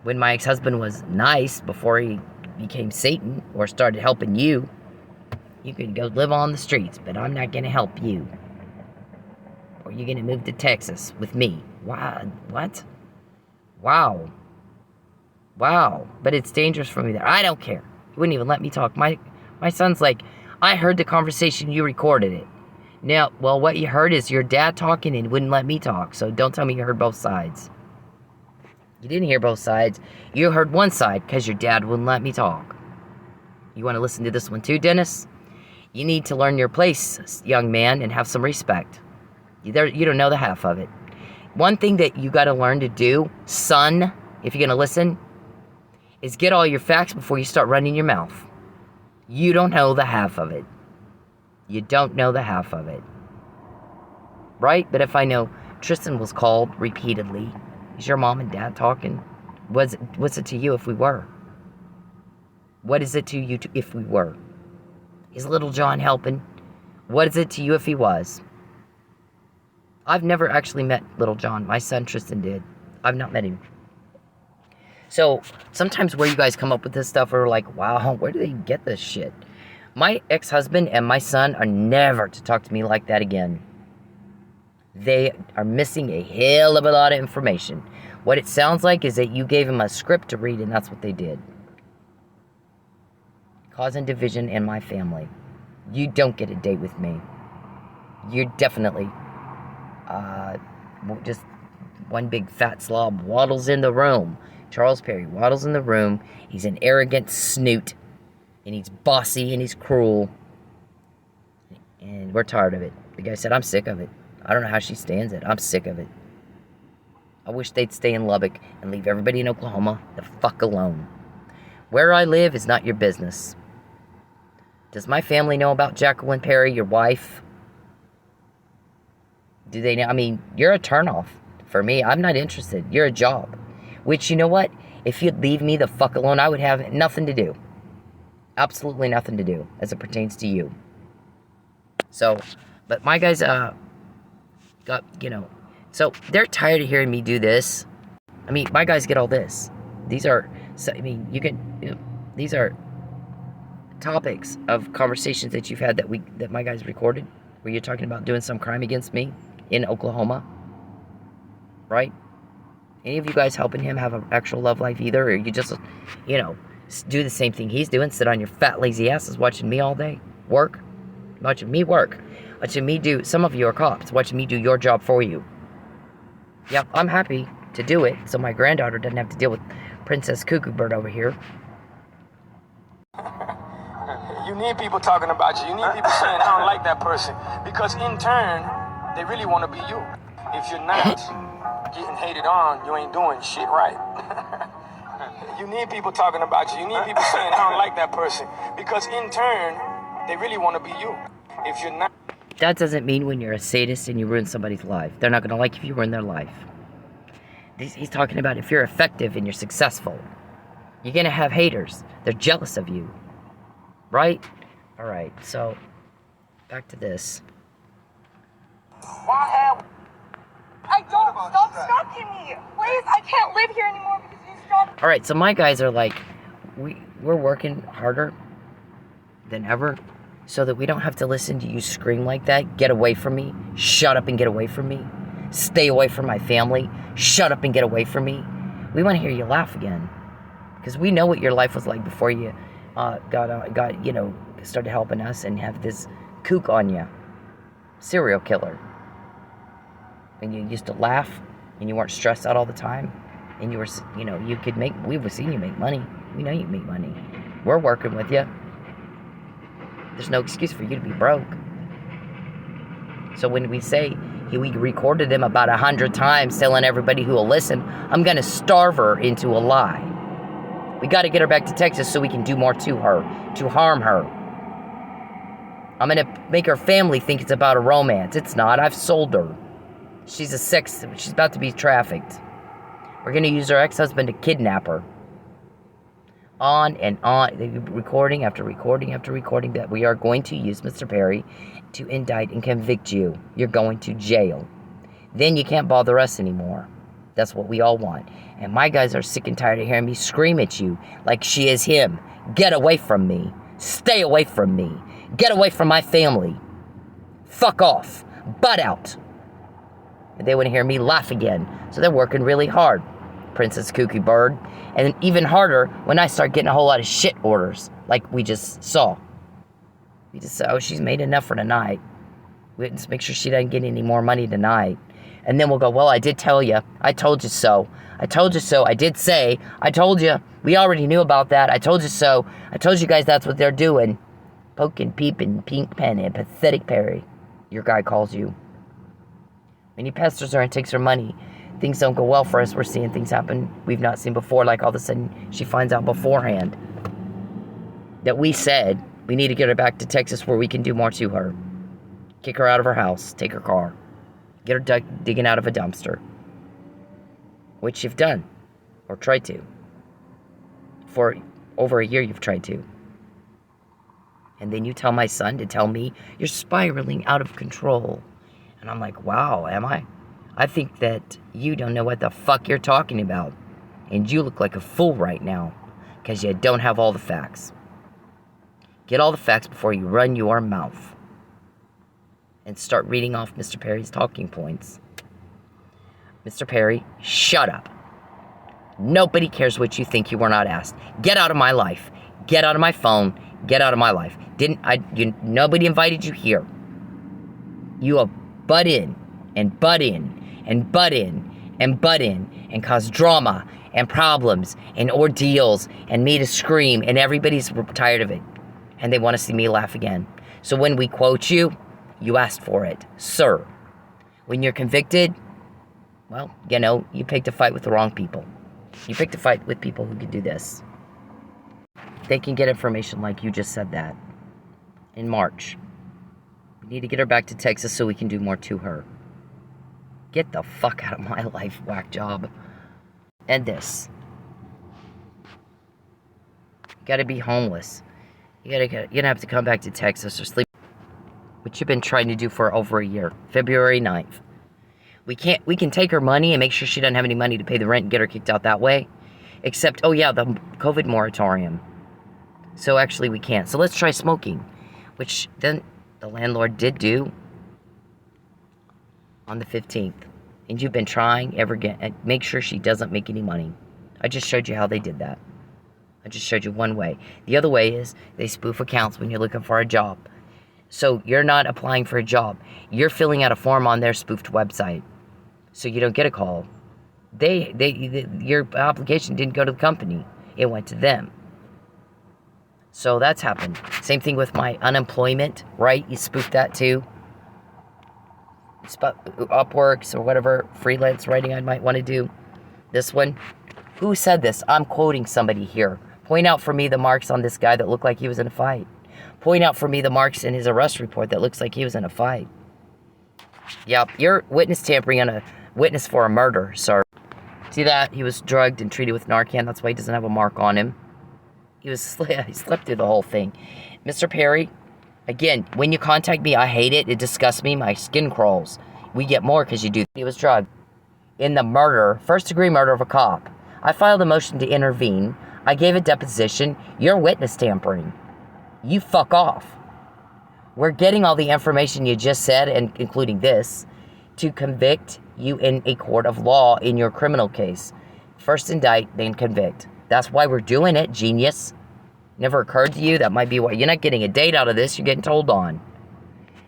When my ex-husband was nice, before he became Satan, or started helping you, you could go live on the streets, but I'm not going to help you. Or you're going to move to Texas with me. What? Wow. But it's dangerous for me there. I don't care. You wouldn't even let me talk. My son's like, I heard the conversation, you recorded it. Now, well, what you heard is your dad talking and wouldn't let me talk. So don't tell me you heard both sides. You didn't hear both sides. You heard one side because your dad wouldn't let me talk. You want to listen to this one too, Dennis? You need to learn your place, young man, and have some respect. You don't know the half of it. One thing that you got to learn to do, son, if you're going to listen, is get all your facts before you start running your mouth. You don't know the half of it. You don't know the half of it. Right? But if I know Tristan was called repeatedly, is your mom and dad talking? What's it to you if we were? What is it to you if we were? Is Little John helping? What is it to you if he was? I've never actually met Little John. My son Tristan did. I've not met him. So sometimes where you guys come up with this stuff are like, wow, where do they get this shit? My ex-husband and my son are never to talk to me like that again. They are missing a hell of a lot of information. What it sounds like is that you gave them a script to read, and that's what they did. Causing division in my family. You don't get a date with me. You're definitely just one big fat slob. Waddles in the room. Charles Perry, Waddles in the room. He's an arrogant snoot. And he's bossy and he's cruel. And we're tired of it. The guy said, I'm sick of it. I don't know how she stands it. I'm sick of it. I wish they'd stay in Lubbock and leave everybody in Oklahoma the fuck alone. Where I live is not your business. Does my family know about Jacqueline Perry, your wife? Do they know? I mean, you're a turnoff for me. I'm not interested. You're a job. Which, you know what? If you'd leave me the fuck alone, I would have nothing to do. Absolutely nothing to do as it pertains to you. So, but my guys, so they're tired of hearing me do this. I mean, my guys get all this. These are, these are topics of conversations that you've had that my guys recorded, where you're talking about doing some crime against me in Oklahoma, right? Any of you guys helping him have an actual love life either, or you just, do the same thing he's doing, sit on your fat lazy asses watching me all day, watching me work, watching me do, some of you are cops, watching me do your job for you. Yep, I'm happy to do it, so my granddaughter doesn't have to deal with Princess Cuckoo Bird over here. You need people talking about you. You need people saying, I don't like that person. Because in turn, they really want to be you. If you're not getting hated on, you ain't doing shit right. You need people talking about you. You need people saying, I don't like that person. Because in turn, they really want to be you. If you're not... That doesn't mean when you're a sadist and you ruin somebody's life. They're not going to like if you ruin their life. He's talking about if you're effective and you're successful. You're going to have haters. They're jealous of you. Right? All right, so back to this. I don't. Stop stalking me. Please, I can't live here anymore because you stalk me. All right, so my guys are like, we're working harder than ever so that we don't have to listen to you scream like that. Get away from me. Shut up and get away from me. Stay away from my family. Shut up and get away from me. We want to hear you laugh again because we know what your life was like before you started helping us and have this kook on you. Serial killer. And you used to laugh and you weren't stressed out all the time. And you were, you could we've seen you make money. We know you make money. We're working with you. There's no excuse for you to be broke. So when we say we recorded him about 100 times telling everybody who will listen, I'm going to starve her into a lie. We got to get her back to Texas so we can do more to her, to harm her. I'm going to make her family think it's about a romance. It's not. I've sold her. She's about to be trafficked. We're going to use her ex-husband to kidnap her. On and on, recording after recording after recording, that we are going to use Mr. Perry to indict and convict you. You're going to jail. Then you can't bother us anymore. That's what we all want. And my guys are sick and tired of hearing me scream at you like she is him. Get away from me. Stay away from me. Get away from my family. Fuck off. Butt out. And they want to hear me laugh again. So they're working really hard. Princess Kooky Bird. And then even harder when I start getting a whole lot of shit orders. Like we just saw. We just said, oh, she's made enough for tonight. We just make sure she doesn't get any more money tonight. And then we'll go, well, I did tell you. I told you so. I told you so. I did say. I told you. We already knew about that. I told you so. I told you guys that's what they're doing. Poking, peeping, pink pen, and pathetic Perry. Your guy calls you. When he pesters her and takes her money, things don't go well for us. We're seeing things happen we've not seen before. Like all of a sudden, she finds out beforehand that we said we need to get her back to Texas where we can do more to her. Kick her out of her house. Take her car. Get her digging out of a dumpster. Which you've done. Or tried to. For over a year you've tried to. And then you tell my son to tell me you're spiraling out of control. And I'm like, wow, am I? I think that you don't know what the fuck you're talking about. And you look like a fool right now. Because you don't have all the facts. Get all the facts before you run your mouth. And start reading off Mr. Perry's talking points. Mr. Perry, shut up. Nobody cares what you think. You were not asked. Get out of my life. Get out of my phone. Get out of my life. Nobody invited you here. You have butt in and butt in and butt in and butt in and cause drama and problems and ordeals and me to scream, and everybody's tired of it. And they want to see me laugh again. So when we quote you, you asked for it, sir. When you're convicted, well, you know, you picked a fight with the wrong people. You picked a fight with people who can do this. They can get information like you just said that. In March. We need to get her back to Texas so we can do more to her. Get the fuck out of my life, whack job. End this. You gotta be homeless. You're gonna have to come back to Texas or sleep. Which you've been trying to do for over a year. February 9th. We can take her money and make sure she doesn't have any money to pay the rent and get her kicked out that way. Except, oh yeah, the COVID moratorium. So actually we can't. So let's try smoking. Which then the landlord did do on the 15th. And you've been trying and make sure she doesn't make any money. I just showed you how they did that. I just showed you one way. The other way is they spoof accounts when you're looking for a job. So you're not applying for a job. You're filling out a form on their spoofed website. So you don't get a call. Your application didn't go to the company. It went to them. So that's happened. Same thing with my unemployment, right? You spoofed that too. Upworks or whatever freelance writing I might want to do. This one. Who said this? I'm quoting somebody here. Point out for me the marks on this guy that looked like he was in a fight. Point out for me the marks in his arrest report that looks like he was in a fight. Yep, you're witness tampering on a witness for a murder, sir. See that? He was drugged and treated with Narcan. That's why he doesn't have a mark on him. He slept through the whole thing. Mr. Perry, again, when you contact me, I hate it. It disgusts me. My skin crawls. We get more because you do. He was drugged. In the murder, first-degree murder of a cop. I filed a motion to intervene. I gave a deposition. You're witness tampering. You fuck off. We're getting all the information you just said, and including this, to convict you in a court of law in your criminal case. First indict, then convict. That's why we're doing it, genius. Never occurred to you? That might be why. You're not getting a date out of this. You're getting told on.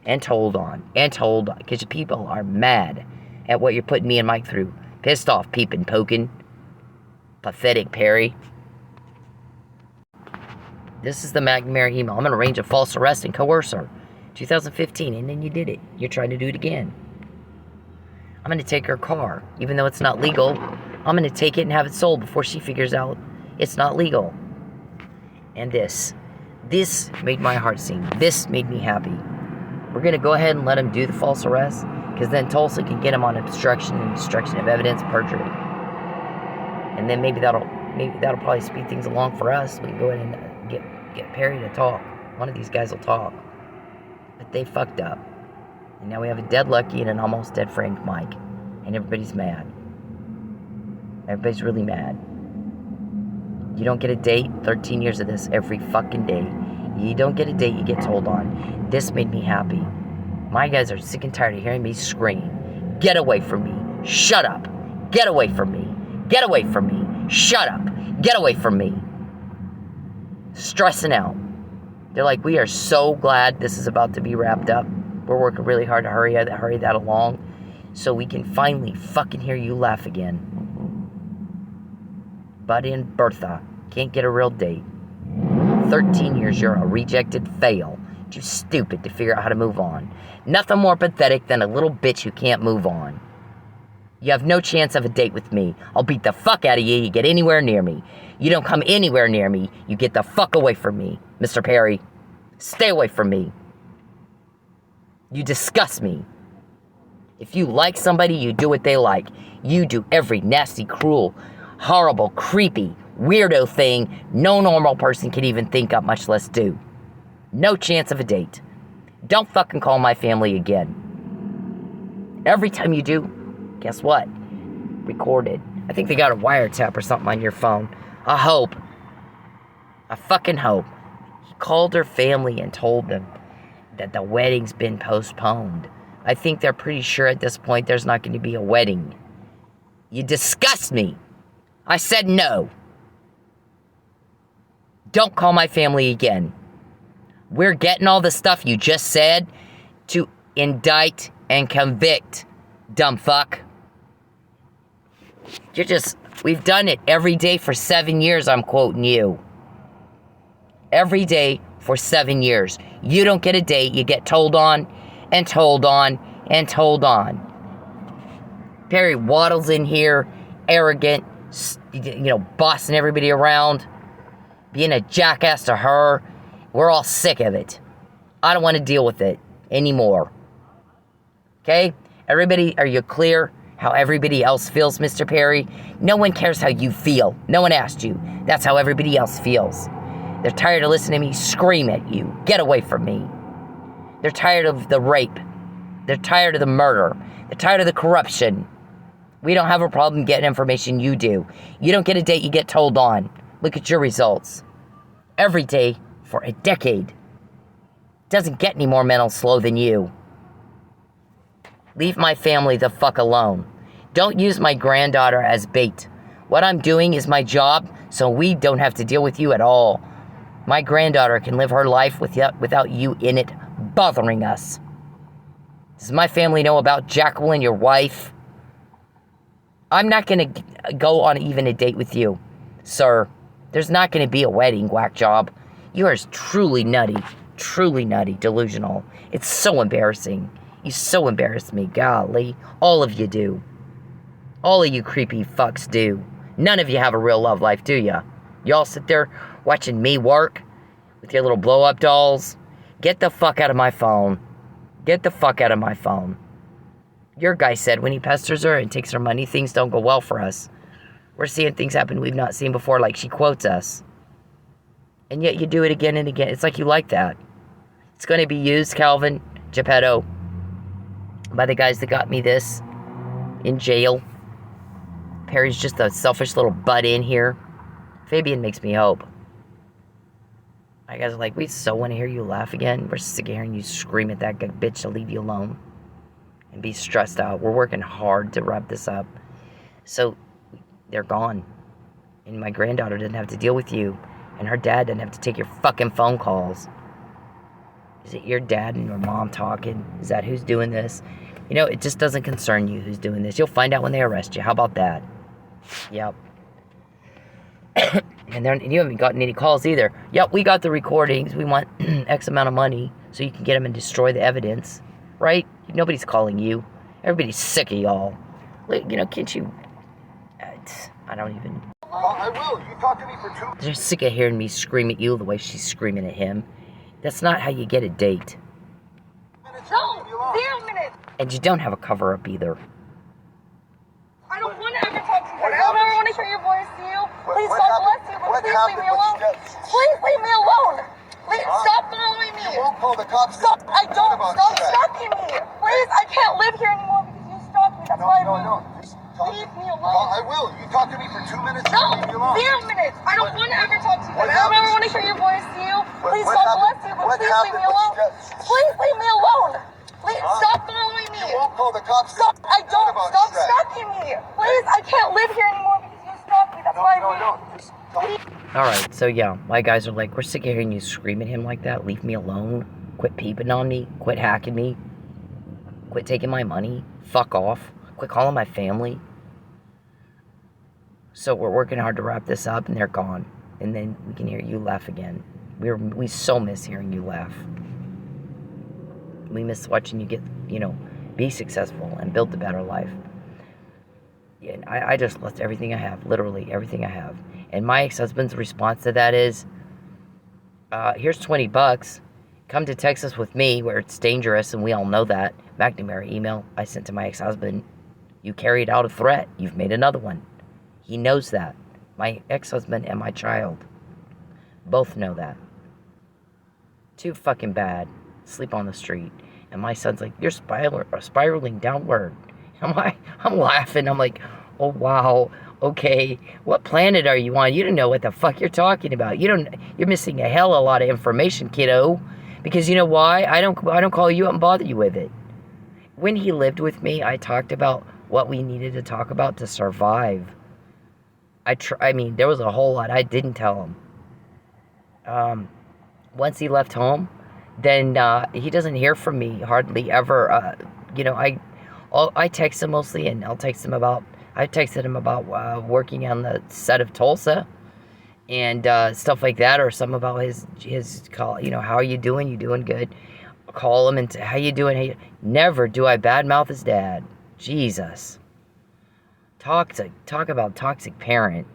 And told on. And told on. Because people are mad at what you're putting me and Mike through. Pissed off, peeping, poking. Pathetic Perry. This is the McNamara email. I'm going to arrange a false arrest and coerce her. 2015, and then you did it. You're trying to do it again. I'm going to take her car. Even though it's not legal, I'm going to take it and have it sold before she figures out It's not legal. And this made my heart sing. This made me happy. We're going to go ahead and let him do the false arrest, because then Tulsa can get him on obstruction and destruction of evidence, perjury. And then maybe that'll probably speed things along for us. We can go ahead and get Perry to talk. One of these guys will talk. But they fucked up. And now we have a dead Lucky and an almost dead Frank Mike. And everybody's mad. Everybody's really mad. You don't get a date, 13 years of this every fucking day. You don't get a date, you get told on. This made me happy. My guys are sick and tired of hearing me scream. Get away from me. Shut up. Get away from me. Get away from me. Shut up. Get away from me. Stressing out. They're like, we are so glad this is about to be wrapped up. We're working really hard to hurry that along so we can finally fucking hear you laugh again. Buddy and Bertha can't get a real date. 13 years, you're a rejected fail. Too stupid to figure out how to move on. Nothing more pathetic than a little bitch who can't move on. You have no chance of a date with me. I'll beat the fuck out of you. You get anywhere near me. You don't come anywhere near me. You get the fuck away from me, Mr. Perry. Stay away from me. You disgust me. If you like somebody, you do what they like. You do every nasty, cruel, horrible, creepy, weirdo thing no normal person can even think up, much less do. No chance of a date. Don't fucking call my family again. Every time you do, guess what? Recorded. I think they got a wiretap or something on your phone. I hope. I fucking hope. He called her family and told them that the wedding's been postponed. I think they're pretty sure at this point there's not going to be a wedding. You disgust me. I said no. Don't call my family again. We're getting all the stuff you just said to indict and convict, dumb fuck. We've done it every day for 7 years, I'm quoting you. Every day for 7 years. You don't get a date, you get told on, and told on, and told on. Perry Waddles in here, arrogant, bossing everybody around, being a jackass to her. We're all sick of it. I don't want to deal with it anymore. Okay? Everybody, are you clear how everybody else feels, Mr. Perry? No one cares how you feel. No one asked you. That's how everybody else feels. They're tired of listening to me scream at you. Get away from me. They're tired of the rape. They're tired of the murder. They're tired of the corruption. We don't have a problem getting information, you do. You don't get a date, you get told on. Look at your results. Every day for a decade. Doesn't get any more mental slow than you. Leave my family the fuck alone. Don't use my granddaughter as bait. What I'm doing is my job, so we don't have to deal with you at all. My granddaughter can live her life without you in it bothering us. Does my family know about Jacqueline, your wife? I'm not going to go on even a date with you, sir. There's not going to be a wedding, whack job. You are truly nutty, delusional. It's so embarrassing. You so embarrass me, golly. All of you do. All of you creepy fucks do. None of you have a real love life, do ya? Y'all sit there watching me work with your little blow-up dolls. Get the fuck out of my phone. Get the fuck out of my phone. Your guy said when he pesters her and takes her money, things don't go well for us. We're seeing things happen we've not seen before, like she quotes us. And yet you do it again and again. It's like you like that. It's going to be used, Calvin, Geppetto, by the guys that got me this in jail. Perry's just a selfish little butt in here. Fabian makes me hope. My guys are like, we so want to hear you laugh again. We're sick of hearing you scream at that bitch to leave you alone and be stressed out. We're working hard to wrap this up. So they're gone. And my granddaughter didn't have to deal with you. And her dad didn't have to take your fucking phone calls. Is it your dad and your mom talking? Is that who's doing this? It just doesn't concern you who's doing this. You'll find out when they arrest you. How about that? Yep. And you haven't gotten any calls either. Yep, we got the recordings. We want X amount of money so you can get them and destroy the evidence. Right? Nobody's calling you. Everybody's sick of y'all. Can't you... I don't even... I will. You talk to me for 2 minutes. They're sick of hearing me scream at you the way she's screaming at him. That's not how you get a date. No, 0 minutes. And you don't have a cover-up either. I don't want to ever talk to you. I don't ever want to hear your voice to you. Please, God bless you, but please leave me alone. Please leave me alone. Please stop following me. You won't call the cops. Stop. I don't. Stop stalking me. Please, I can't live here anymore because you stalked me. That's why I moved. Leave me alone. I will. You talk to me for 2 minutes. No, Leave me alone. 0 minutes. I don't want to ever talk to you. I don't ever want to hear your voice to you. Please, God bless you, but please leave me alone. Please leave me alone. Please stop following me. You won't call the cops. Stop. I don't. Stop stalking me. Please, I can't live here anymore because you stalked me. That's why I moved. Alright, so yeah, my guys are like, we're sick of hearing you scream at him like that. Leave me alone. Quit peeping on me. Quit hacking me. Quit taking my money. Fuck off. Quit calling my family. So we're working hard to wrap this up, and they're gone. And then we can hear you laugh again. We so miss hearing you laugh. We miss watching you get, be successful and build a better life. Yeah, I just lost everything I have, literally everything I have. And my ex-husband's response to that is, here's $20. Come to Texas with me where it's dangerous, and we all know that. McNamara email I sent to my ex-husband. You carried out a threat. You've made another one. He knows that. My ex-husband and my child both know that. Too fucking bad. Sleep on the street. And my son's like, you're spiraling downward. I'm laughing. I'm like, oh, wow. Okay. What planet are you on? You don't know what the fuck you're talking about. You're missing a hell of a lot of information, kiddo. Because you know why? I don't call you up and bother you with it. When he lived with me, I talked about what we needed to talk about to survive. I mean, there was a whole lot I didn't tell him. Once he left home, then he doesn't hear from me hardly ever. I text him mostly, and I texted him about working on the set of Tulsa and stuff like that, or some about his call. How are you doing? You doing good? I'll call him and say, how you doing? Never do I badmouth his dad. Jesus. Talk about toxic parent.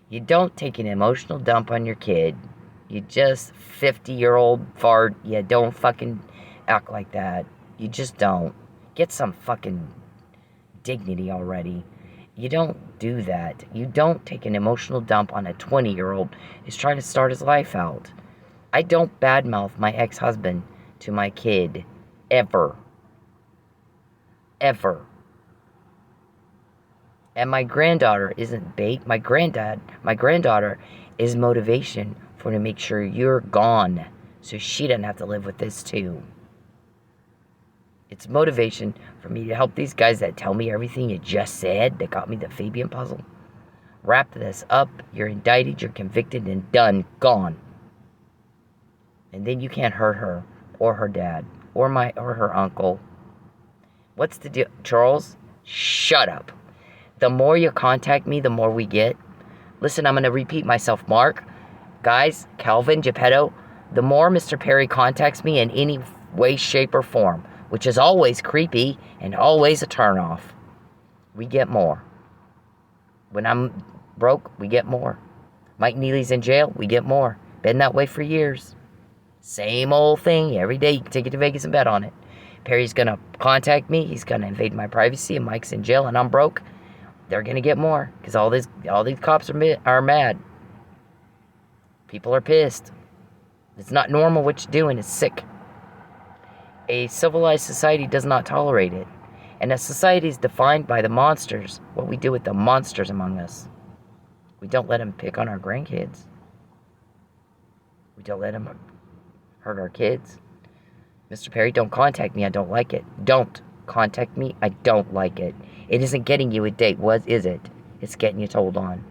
You don't take an emotional dump on your kid. You just 50-year-old fart. You don't fucking act like that. You just don't. Get some fucking dignity already. You don't do that. You don't take an emotional dump on a 20-year-old who's trying to start his life out. I don't badmouth my ex-husband to my kid. Ever. Ever. And my granddaughter isn't bait. My granddaughter is motivation for to make sure you're gone so she doesn't have to live with this too. It's motivation for me to help these guys that tell me everything you just said that got me the Fabian puzzle. Wrap this up. You're indicted, you're convicted, and done. Gone. And then you can't hurt her or her dad or her uncle. What's the deal? Charles, shut up. The more you contact me, the more we get. Listen, I'm going to repeat myself. Mark, guys, Calvin, Geppetto, the more Mr. Perry contacts me in any way, shape, or form, which is always creepy and always a turnoff, we get more. When I'm broke, we get more. Mike Neely's in jail, we get more. Been that way for years. Same old thing every day. You can take it to Vegas and bet on it. Perry's going to contact me. He's going to invade my privacy, and Mike's in jail, and I'm broke. They're going to get more because all these cops are mad. People are pissed. It's not normal what you're doing. It's sick. A civilized society does not tolerate it. And a society is defined by the monsters, what we do with the monsters among us. We don't let them pick on our grandkids. We don't let them hurt our kids. Mr. Perry, don't contact me. I don't like it. Don't contact me. I don't like it. It isn't getting you a date. What is it? It's getting you told on.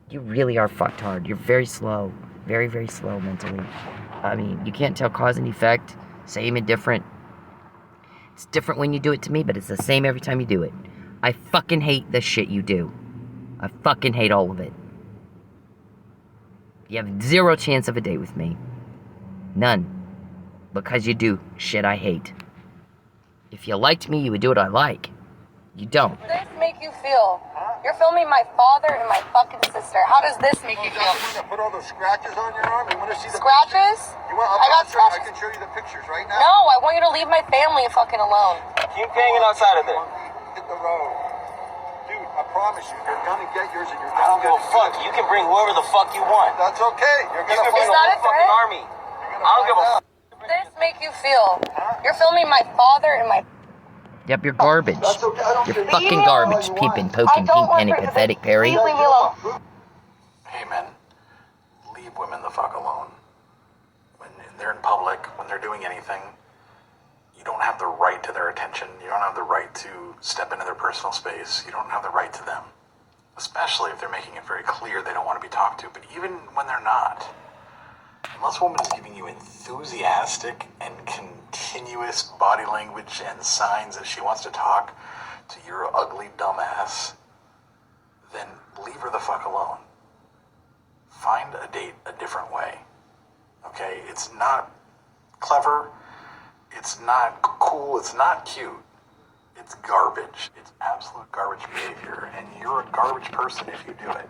You really are fucked hard. You're very slow. Very, very slow mentally. I mean, you can't tell cause and effect. Same and different. It's different when you do it to me, but it's the same every time you do it. I fucking hate the shit you do. I fucking hate all of it. You have zero chance of a date with me. None. Because you do shit I hate. If you liked me, you would do what I like. You don't. Does this make you feel You're filming my father and my fucking sister. How does this make you feel? You want to put all those scratches on your arm? You want to see the Scratches? You want, I got I scratches. can show you the pictures right now. No, I want you to leave my family fucking alone. Keep hanging outside of there. Hit the road. Dude, I promise you, you're gonna get yours and you're gonna get it. Fuck, you can bring whoever the fuck you want. That's okay. You're gonna Is that a threat? army. I don't give a fuck. How does this make you feel? You're filming my father and my... Yep, you're garbage. You're fucking garbage, peeping, poking, pink penny, pathetic Perry. Please leave me alone. Hey, men, leave women the fuck alone. When they're in public, when they're doing anything, you don't have the right to their attention. You don't have the right to step into their personal space. You don't have the right to them, especially if they're making it very clear they don't want to be talked to. But even when they're not, unless a woman is giving you enthusiastic and continuous body language and signs that she wants to talk to your ugly dumbass, then leave her the fuck alone. Find a date a different way. Okay? It's not clever. It's not cool. It's not cute. It's garbage. It's absolute garbage behavior. And you're a garbage person if you do it.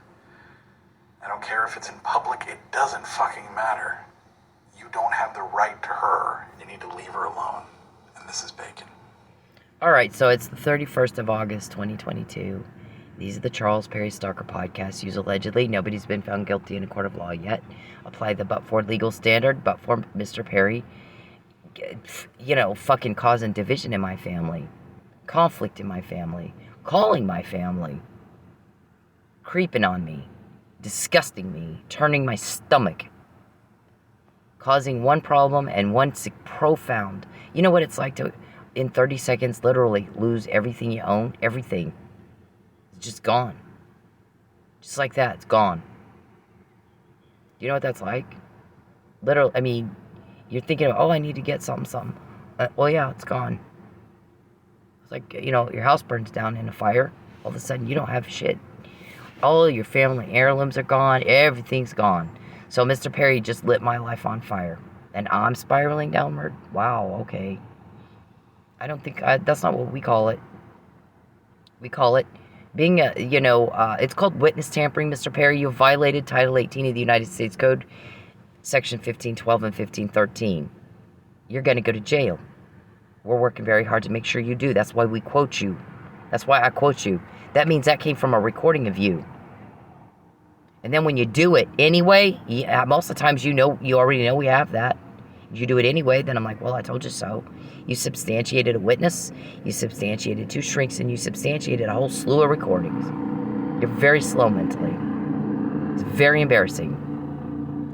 I don't care if it's in public. It doesn't fucking matter. You don't have the right to her. You need to leave her alone. And this is Bacon. Alright, so it's the 31st of August, 2022. These are the Charles Perry Stalker podcasts. Use allegedly. Nobody's been found guilty in a court of law yet. Apply the but-for legal standard. But for Mr. Perry, you know, fucking causing division in my family. Conflict in my family. Calling my family. Creeping on me. Disgusting me. Turning my stomach. Causing one problem and one profound. You know what it's like to, in 30 seconds, literally lose everything you own? Everything. It's just gone. Just like that, it's gone. You know what that's like? Literally, I mean, you're thinking, oh, I need to get something. Well, yeah, it's gone. It's like, you know, your house burns down in a fire. All of a sudden, you don't have shit. All of your family heirlooms are gone. Everything's gone. So Mr. Perry just lit my life on fire. And I'm spiraling downward? Wow, okay. I don't think, that's not what we call it. We call it being a, you know, it's called witness tampering, Mr. Perry. You violated Title 18 of the United States Code, Section 1512 and 1513. You're going to go to jail. We're working very hard to make sure you do. That's why we quote you. That's why I quote you. That means that came from a recording of you. And then when you do it anyway, most of the times you already know we have that. You do it anyway, then I'm like, well, I told you so. You substantiated a witness, you substantiated 2 shrinks, and you substantiated a whole slew of recordings. You're very slow mentally. It's very embarrassing.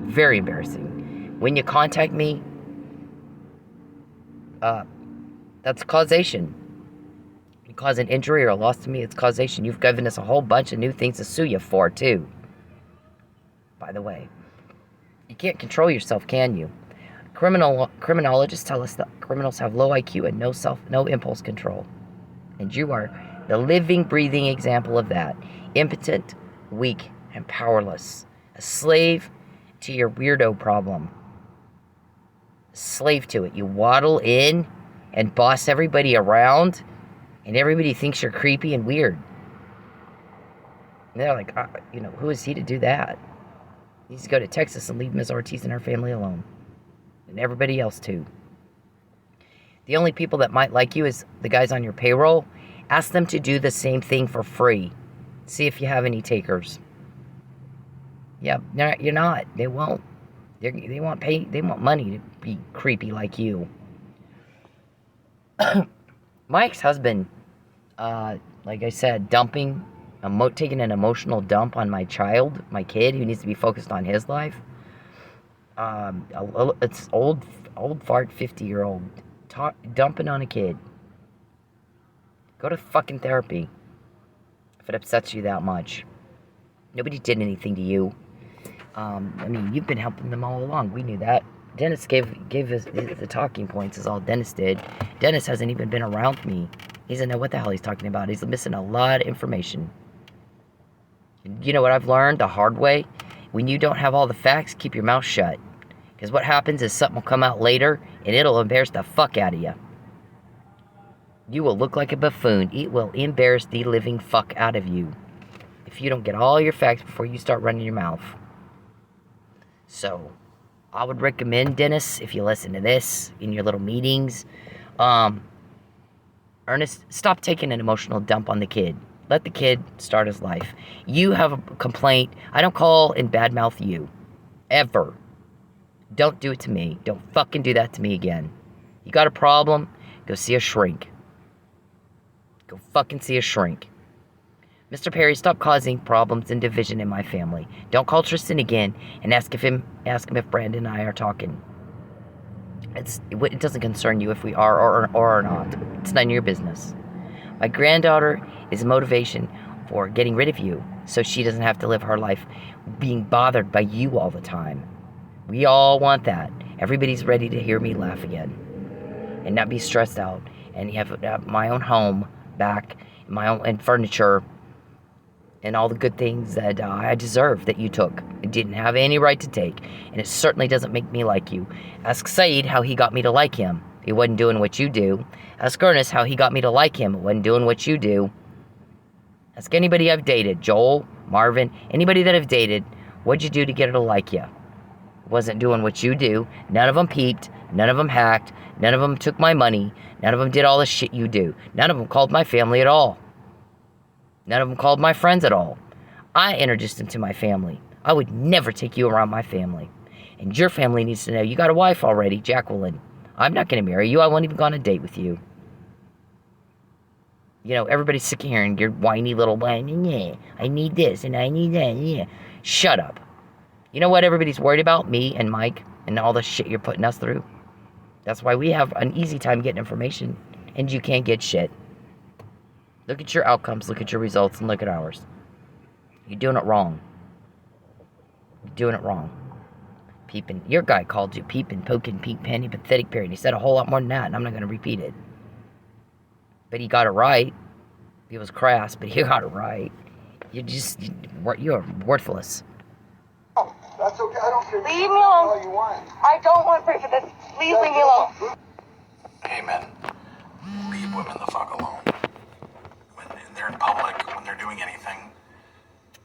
Very embarrassing. When you contact me, that's causation. You cause an injury or a loss to me, it's causation. You've given us a whole bunch of new things to sue you for, too. By the way, you can't control yourself, can you? Criminologists tell us that criminals have low IQ and no impulse control. And you are the living, breathing example of that. Impotent, weak, and powerless. A slave to your weirdo problem. A slave to it. You waddle in and boss everybody around, and everybody thinks you're creepy and weird. And they're like, you know, who is he to do that? He needs to go to Texas and leave Ms. Ortiz and her family alone. And everybody else, too. The only people that might like you is the guys on your payroll. Ask them to do the same thing for free. See if you have any takers. Yeah, you're not. They won't. They want money to be creepy like you. My ex-husband, like I said, taking an emotional dump on my kid, who needs to be focused on his life. It's old fart 50-year-old dumping on a kid. Go to fucking therapy if it upsets you that much. Nobody did anything to you. I mean, you've been helping them all along. We knew that. Dennis gave us the talking points, is all Dennis did. Dennis hasn't even been around me. He doesn't know what the hell he's talking about. He's missing a lot of information. You know what I've learned the hard way? When you don't have all the facts, keep your mouth shut. Because what happens is something will come out later, and it'll embarrass the fuck out of you. You will look like a buffoon. It will embarrass the living fuck out of you. if you don't get all your facts before you start running your mouth. So, I would recommend, Dennis, if you listen to this in your little meetings, Ernest, stop taking an emotional dump on the kid. Let the kid start his life. You have a complaint. I don't call and badmouth you. Ever. Don't do it to me. Don't fucking do that to me again. You got a problem? Go see a shrink. Go fucking see a shrink. Mr. Perry, stop causing problems and division in my family. Don't call Tristan again and ask him if Brandon and I are talking. It doesn't concern you if we are or not. It's none of your business. My granddaughter is a motivation for getting rid of you, so she doesn't have to live her life being bothered by you all the time. We all want that. Everybody's ready to hear me laugh again and not be stressed out and have my own home back, my own and furniture and all the good things that I deserve that you took. I didn't have any right to take, and it certainly doesn't make me like you. Ask Said how he got me to like him. He wasn't doing what you do. Ask Ernest how he got me to like him. He wasn't doing what you do. Ask anybody I've dated, Joel, Marvin, anybody that I've dated, what'd you do to get her to like you? Wasn't doing what you do. None of them peeped. None of them hacked. None of them took my money. None of them did all the shit you do. None of them called my family at all. None of them called my friends at all. I introduced them to my family. I would never take you around my family. And your family needs to know you got a wife already, Jacqueline. I'm not going to marry you. I won't even go on a date with you. You know, everybody's sick of hearing your whiny little whine. Yeah, I need this and I need that. Yeah. Shut up. You know what everybody's worried about? Me and Mike and all the shit you're putting us through. That's why we have an easy time getting information. And you can't get shit. Look at your outcomes, look at your results, and look at ours. You're doing it wrong. You're doing it wrong. Peeping. Your guy called you peeping, poking, pink penny, pathetic period. He said a whole lot more than that, and I'm not going to repeat it. But he got it right. He was crass, but he got it right. You're worthless. Oh, that's okay. I don't care. Leave me alone. All you want. I don't want to pray for this. Please leave me alone. Hey, men. Leave women the fuck alone. When they're in public, when they're doing anything,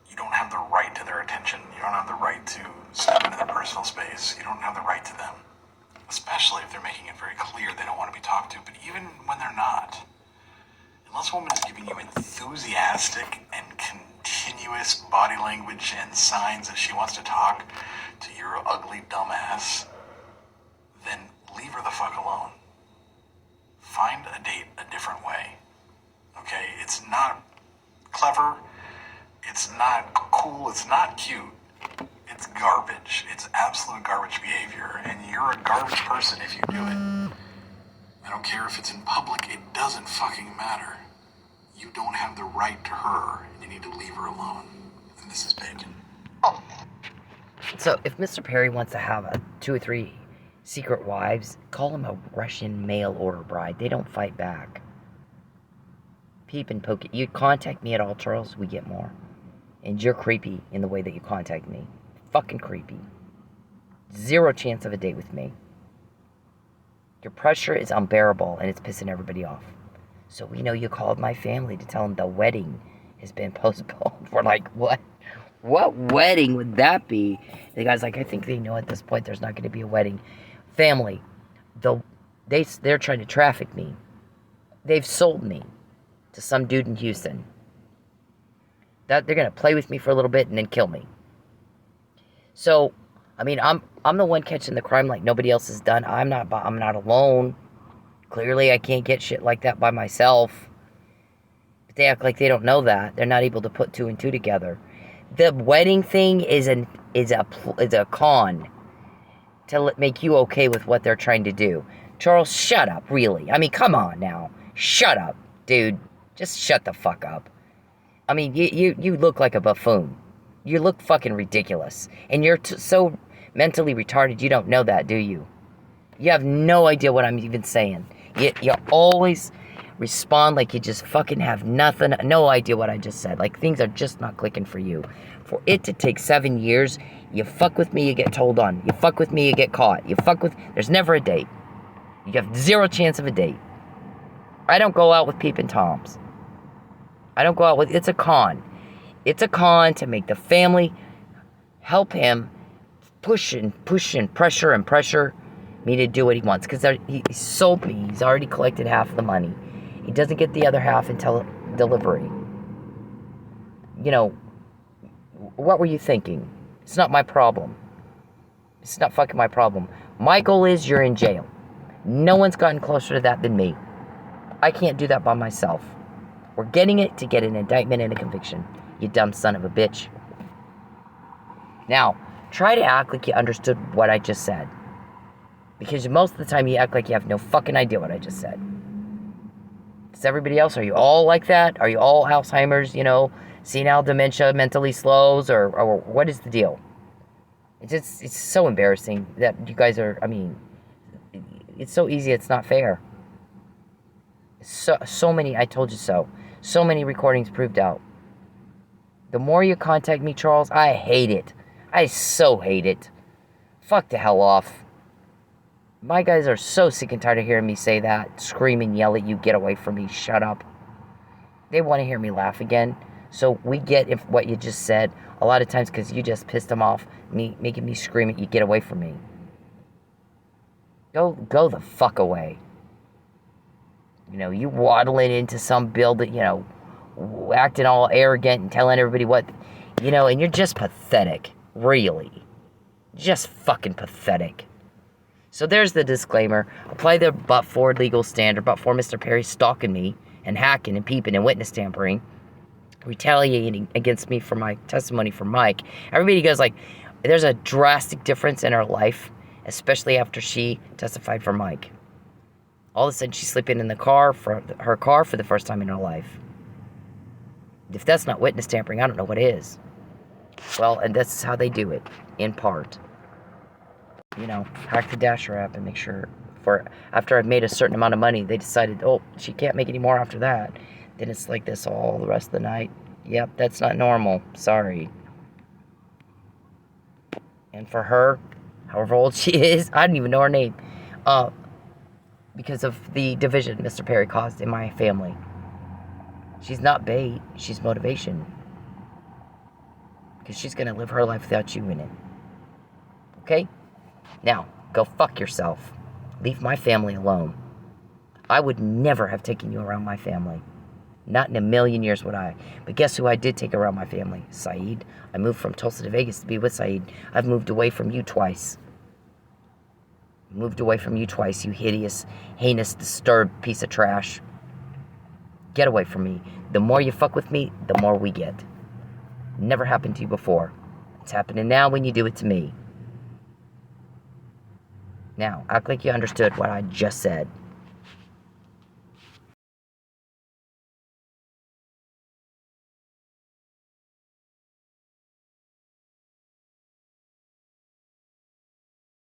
you don't have the right to their attention. You don't have the right to step into their personal space. You don't have the right to them. Especially if they're making it very clear they don't want to be talked to. But even when they're not, unless a woman is giving you enthusiastic and continuous body language and signs that she wants to talk to your ugly dumbass, then leave her the fuck alone. Find a date a different way. Okay? It's not clever. It's not cool. It's not cute. It's garbage. It's absolute garbage behavior. And you're a garbage person if you do it. I don't care if it's in public. It doesn't fucking matter. You don't have the right to her. And you need to leave her alone. And this is bacon. So if Mr. Perry wants to have 2 or 3 secret wives, call him a Russian mail order bride. They don't fight back. Peep and poke it. You contact me at all, Charles, we get more. And you're creepy in the way that you contact me. Fucking creepy. 0 chance of a date with me. Your pressure is unbearable and it's pissing everybody off. So we know you called my family to tell them the wedding has been postponed. We're like, what? What wedding would that be? The guy's like, I think they know at this point there's not going to be a wedding. Family, they're trying to traffic me. They've sold me to some dude in Houston. That they're going to play with me for a little bit and then kill me. So, I mean, I'm the one catching the crime like nobody else has done. I'm not alone. Clearly, I can't get shit like that by myself. But they act like they don't know that. They're not able to put 2 and 2 together. The wedding thing is a con to make you okay with what they're trying to do. Charles, shut up, really. I mean, come on now. Shut up, dude. Just shut the fuck up. I mean, you look like a buffoon. You look fucking ridiculous. And you're so mentally retarded, you don't know that, do you? You have no idea what I'm even saying. You always respond like you just fucking have nothing, no idea what I just said. Like, things are just not clicking for you. For it to take 7 years, you fuck with me, you get told on. You fuck with me, you get caught. There's never a date. You have 0 chance of a date. I don't go out with peeping toms. I don't go out with, it's a con. It's a con to make the family help him push and pressure me to do what he wants. Because he sold me. He's already collected half the money. He doesn't get the other half until delivery. You know, what were you thinking? It's not my problem. It's not fucking my problem. My goal is you're in jail. No one's gotten closer to that than me. I can't do that by myself. We're getting it to get an indictment and a conviction. You dumb son of a bitch. Now, try to act like you understood what I just said. Because most of the time you act like you have no fucking idea what I just said. Does everybody else, are you all like that? Are you all Alzheimer's, senile dementia, mentally slows, or what is the deal? It's so embarrassing that you guys are, it's so easy, it's not fair. So many, I told you so. So many recordings proved out. The more you contact me, Charles, I hate it. I so hate it. Fuck the hell off. My guys are so sick and tired of hearing me say that, scream and yell at you, get away from me, shut up. They want to hear me laugh again. So we get what you just said a lot of times because you just pissed them off, making me scream at you, get away from me. Go the fuck away. You waddling into some building, acting all arrogant and telling everybody what, and you're just pathetic, really. Just fucking pathetic. So there's the disclaimer. Apply the but-for legal standard, but for Mr. Perry stalking me and hacking and peeping and witness tampering, retaliating against me for my testimony for Mike. Everybody goes like, there's a drastic difference in her life, especially after she testified for Mike. All of a sudden, she's sleeping in her car for the first time in her life. If that's not witness tampering, I don't know what is. Well, and that's how they do it, in part. Hack the Dasher app and make sure after I've made a certain amount of money, they decided, oh, she can't make any more after that. Then it's like this all the rest of the night. Yep, that's not normal. Sorry. And for her, however old she is, I don't even know her name. Because of the division Mr. Perry caused in my family. She's not bait, she's motivation. Because she's going to live her life without you in it. Okay? Now, go fuck yourself. Leave my family alone. I would never have taken you around my family. Not in a million years would I. But guess who I did take around my family? Saeed. I moved from Tulsa to Vegas to be with Saeed. I've moved away from you twice. Moved away from you twice, you hideous, heinous, disturbed piece of trash. Get away from me. The more you fuck with me, the more we get. Never happened to you before. It's happening now when you do it to me. Now, act like you understood what I just said.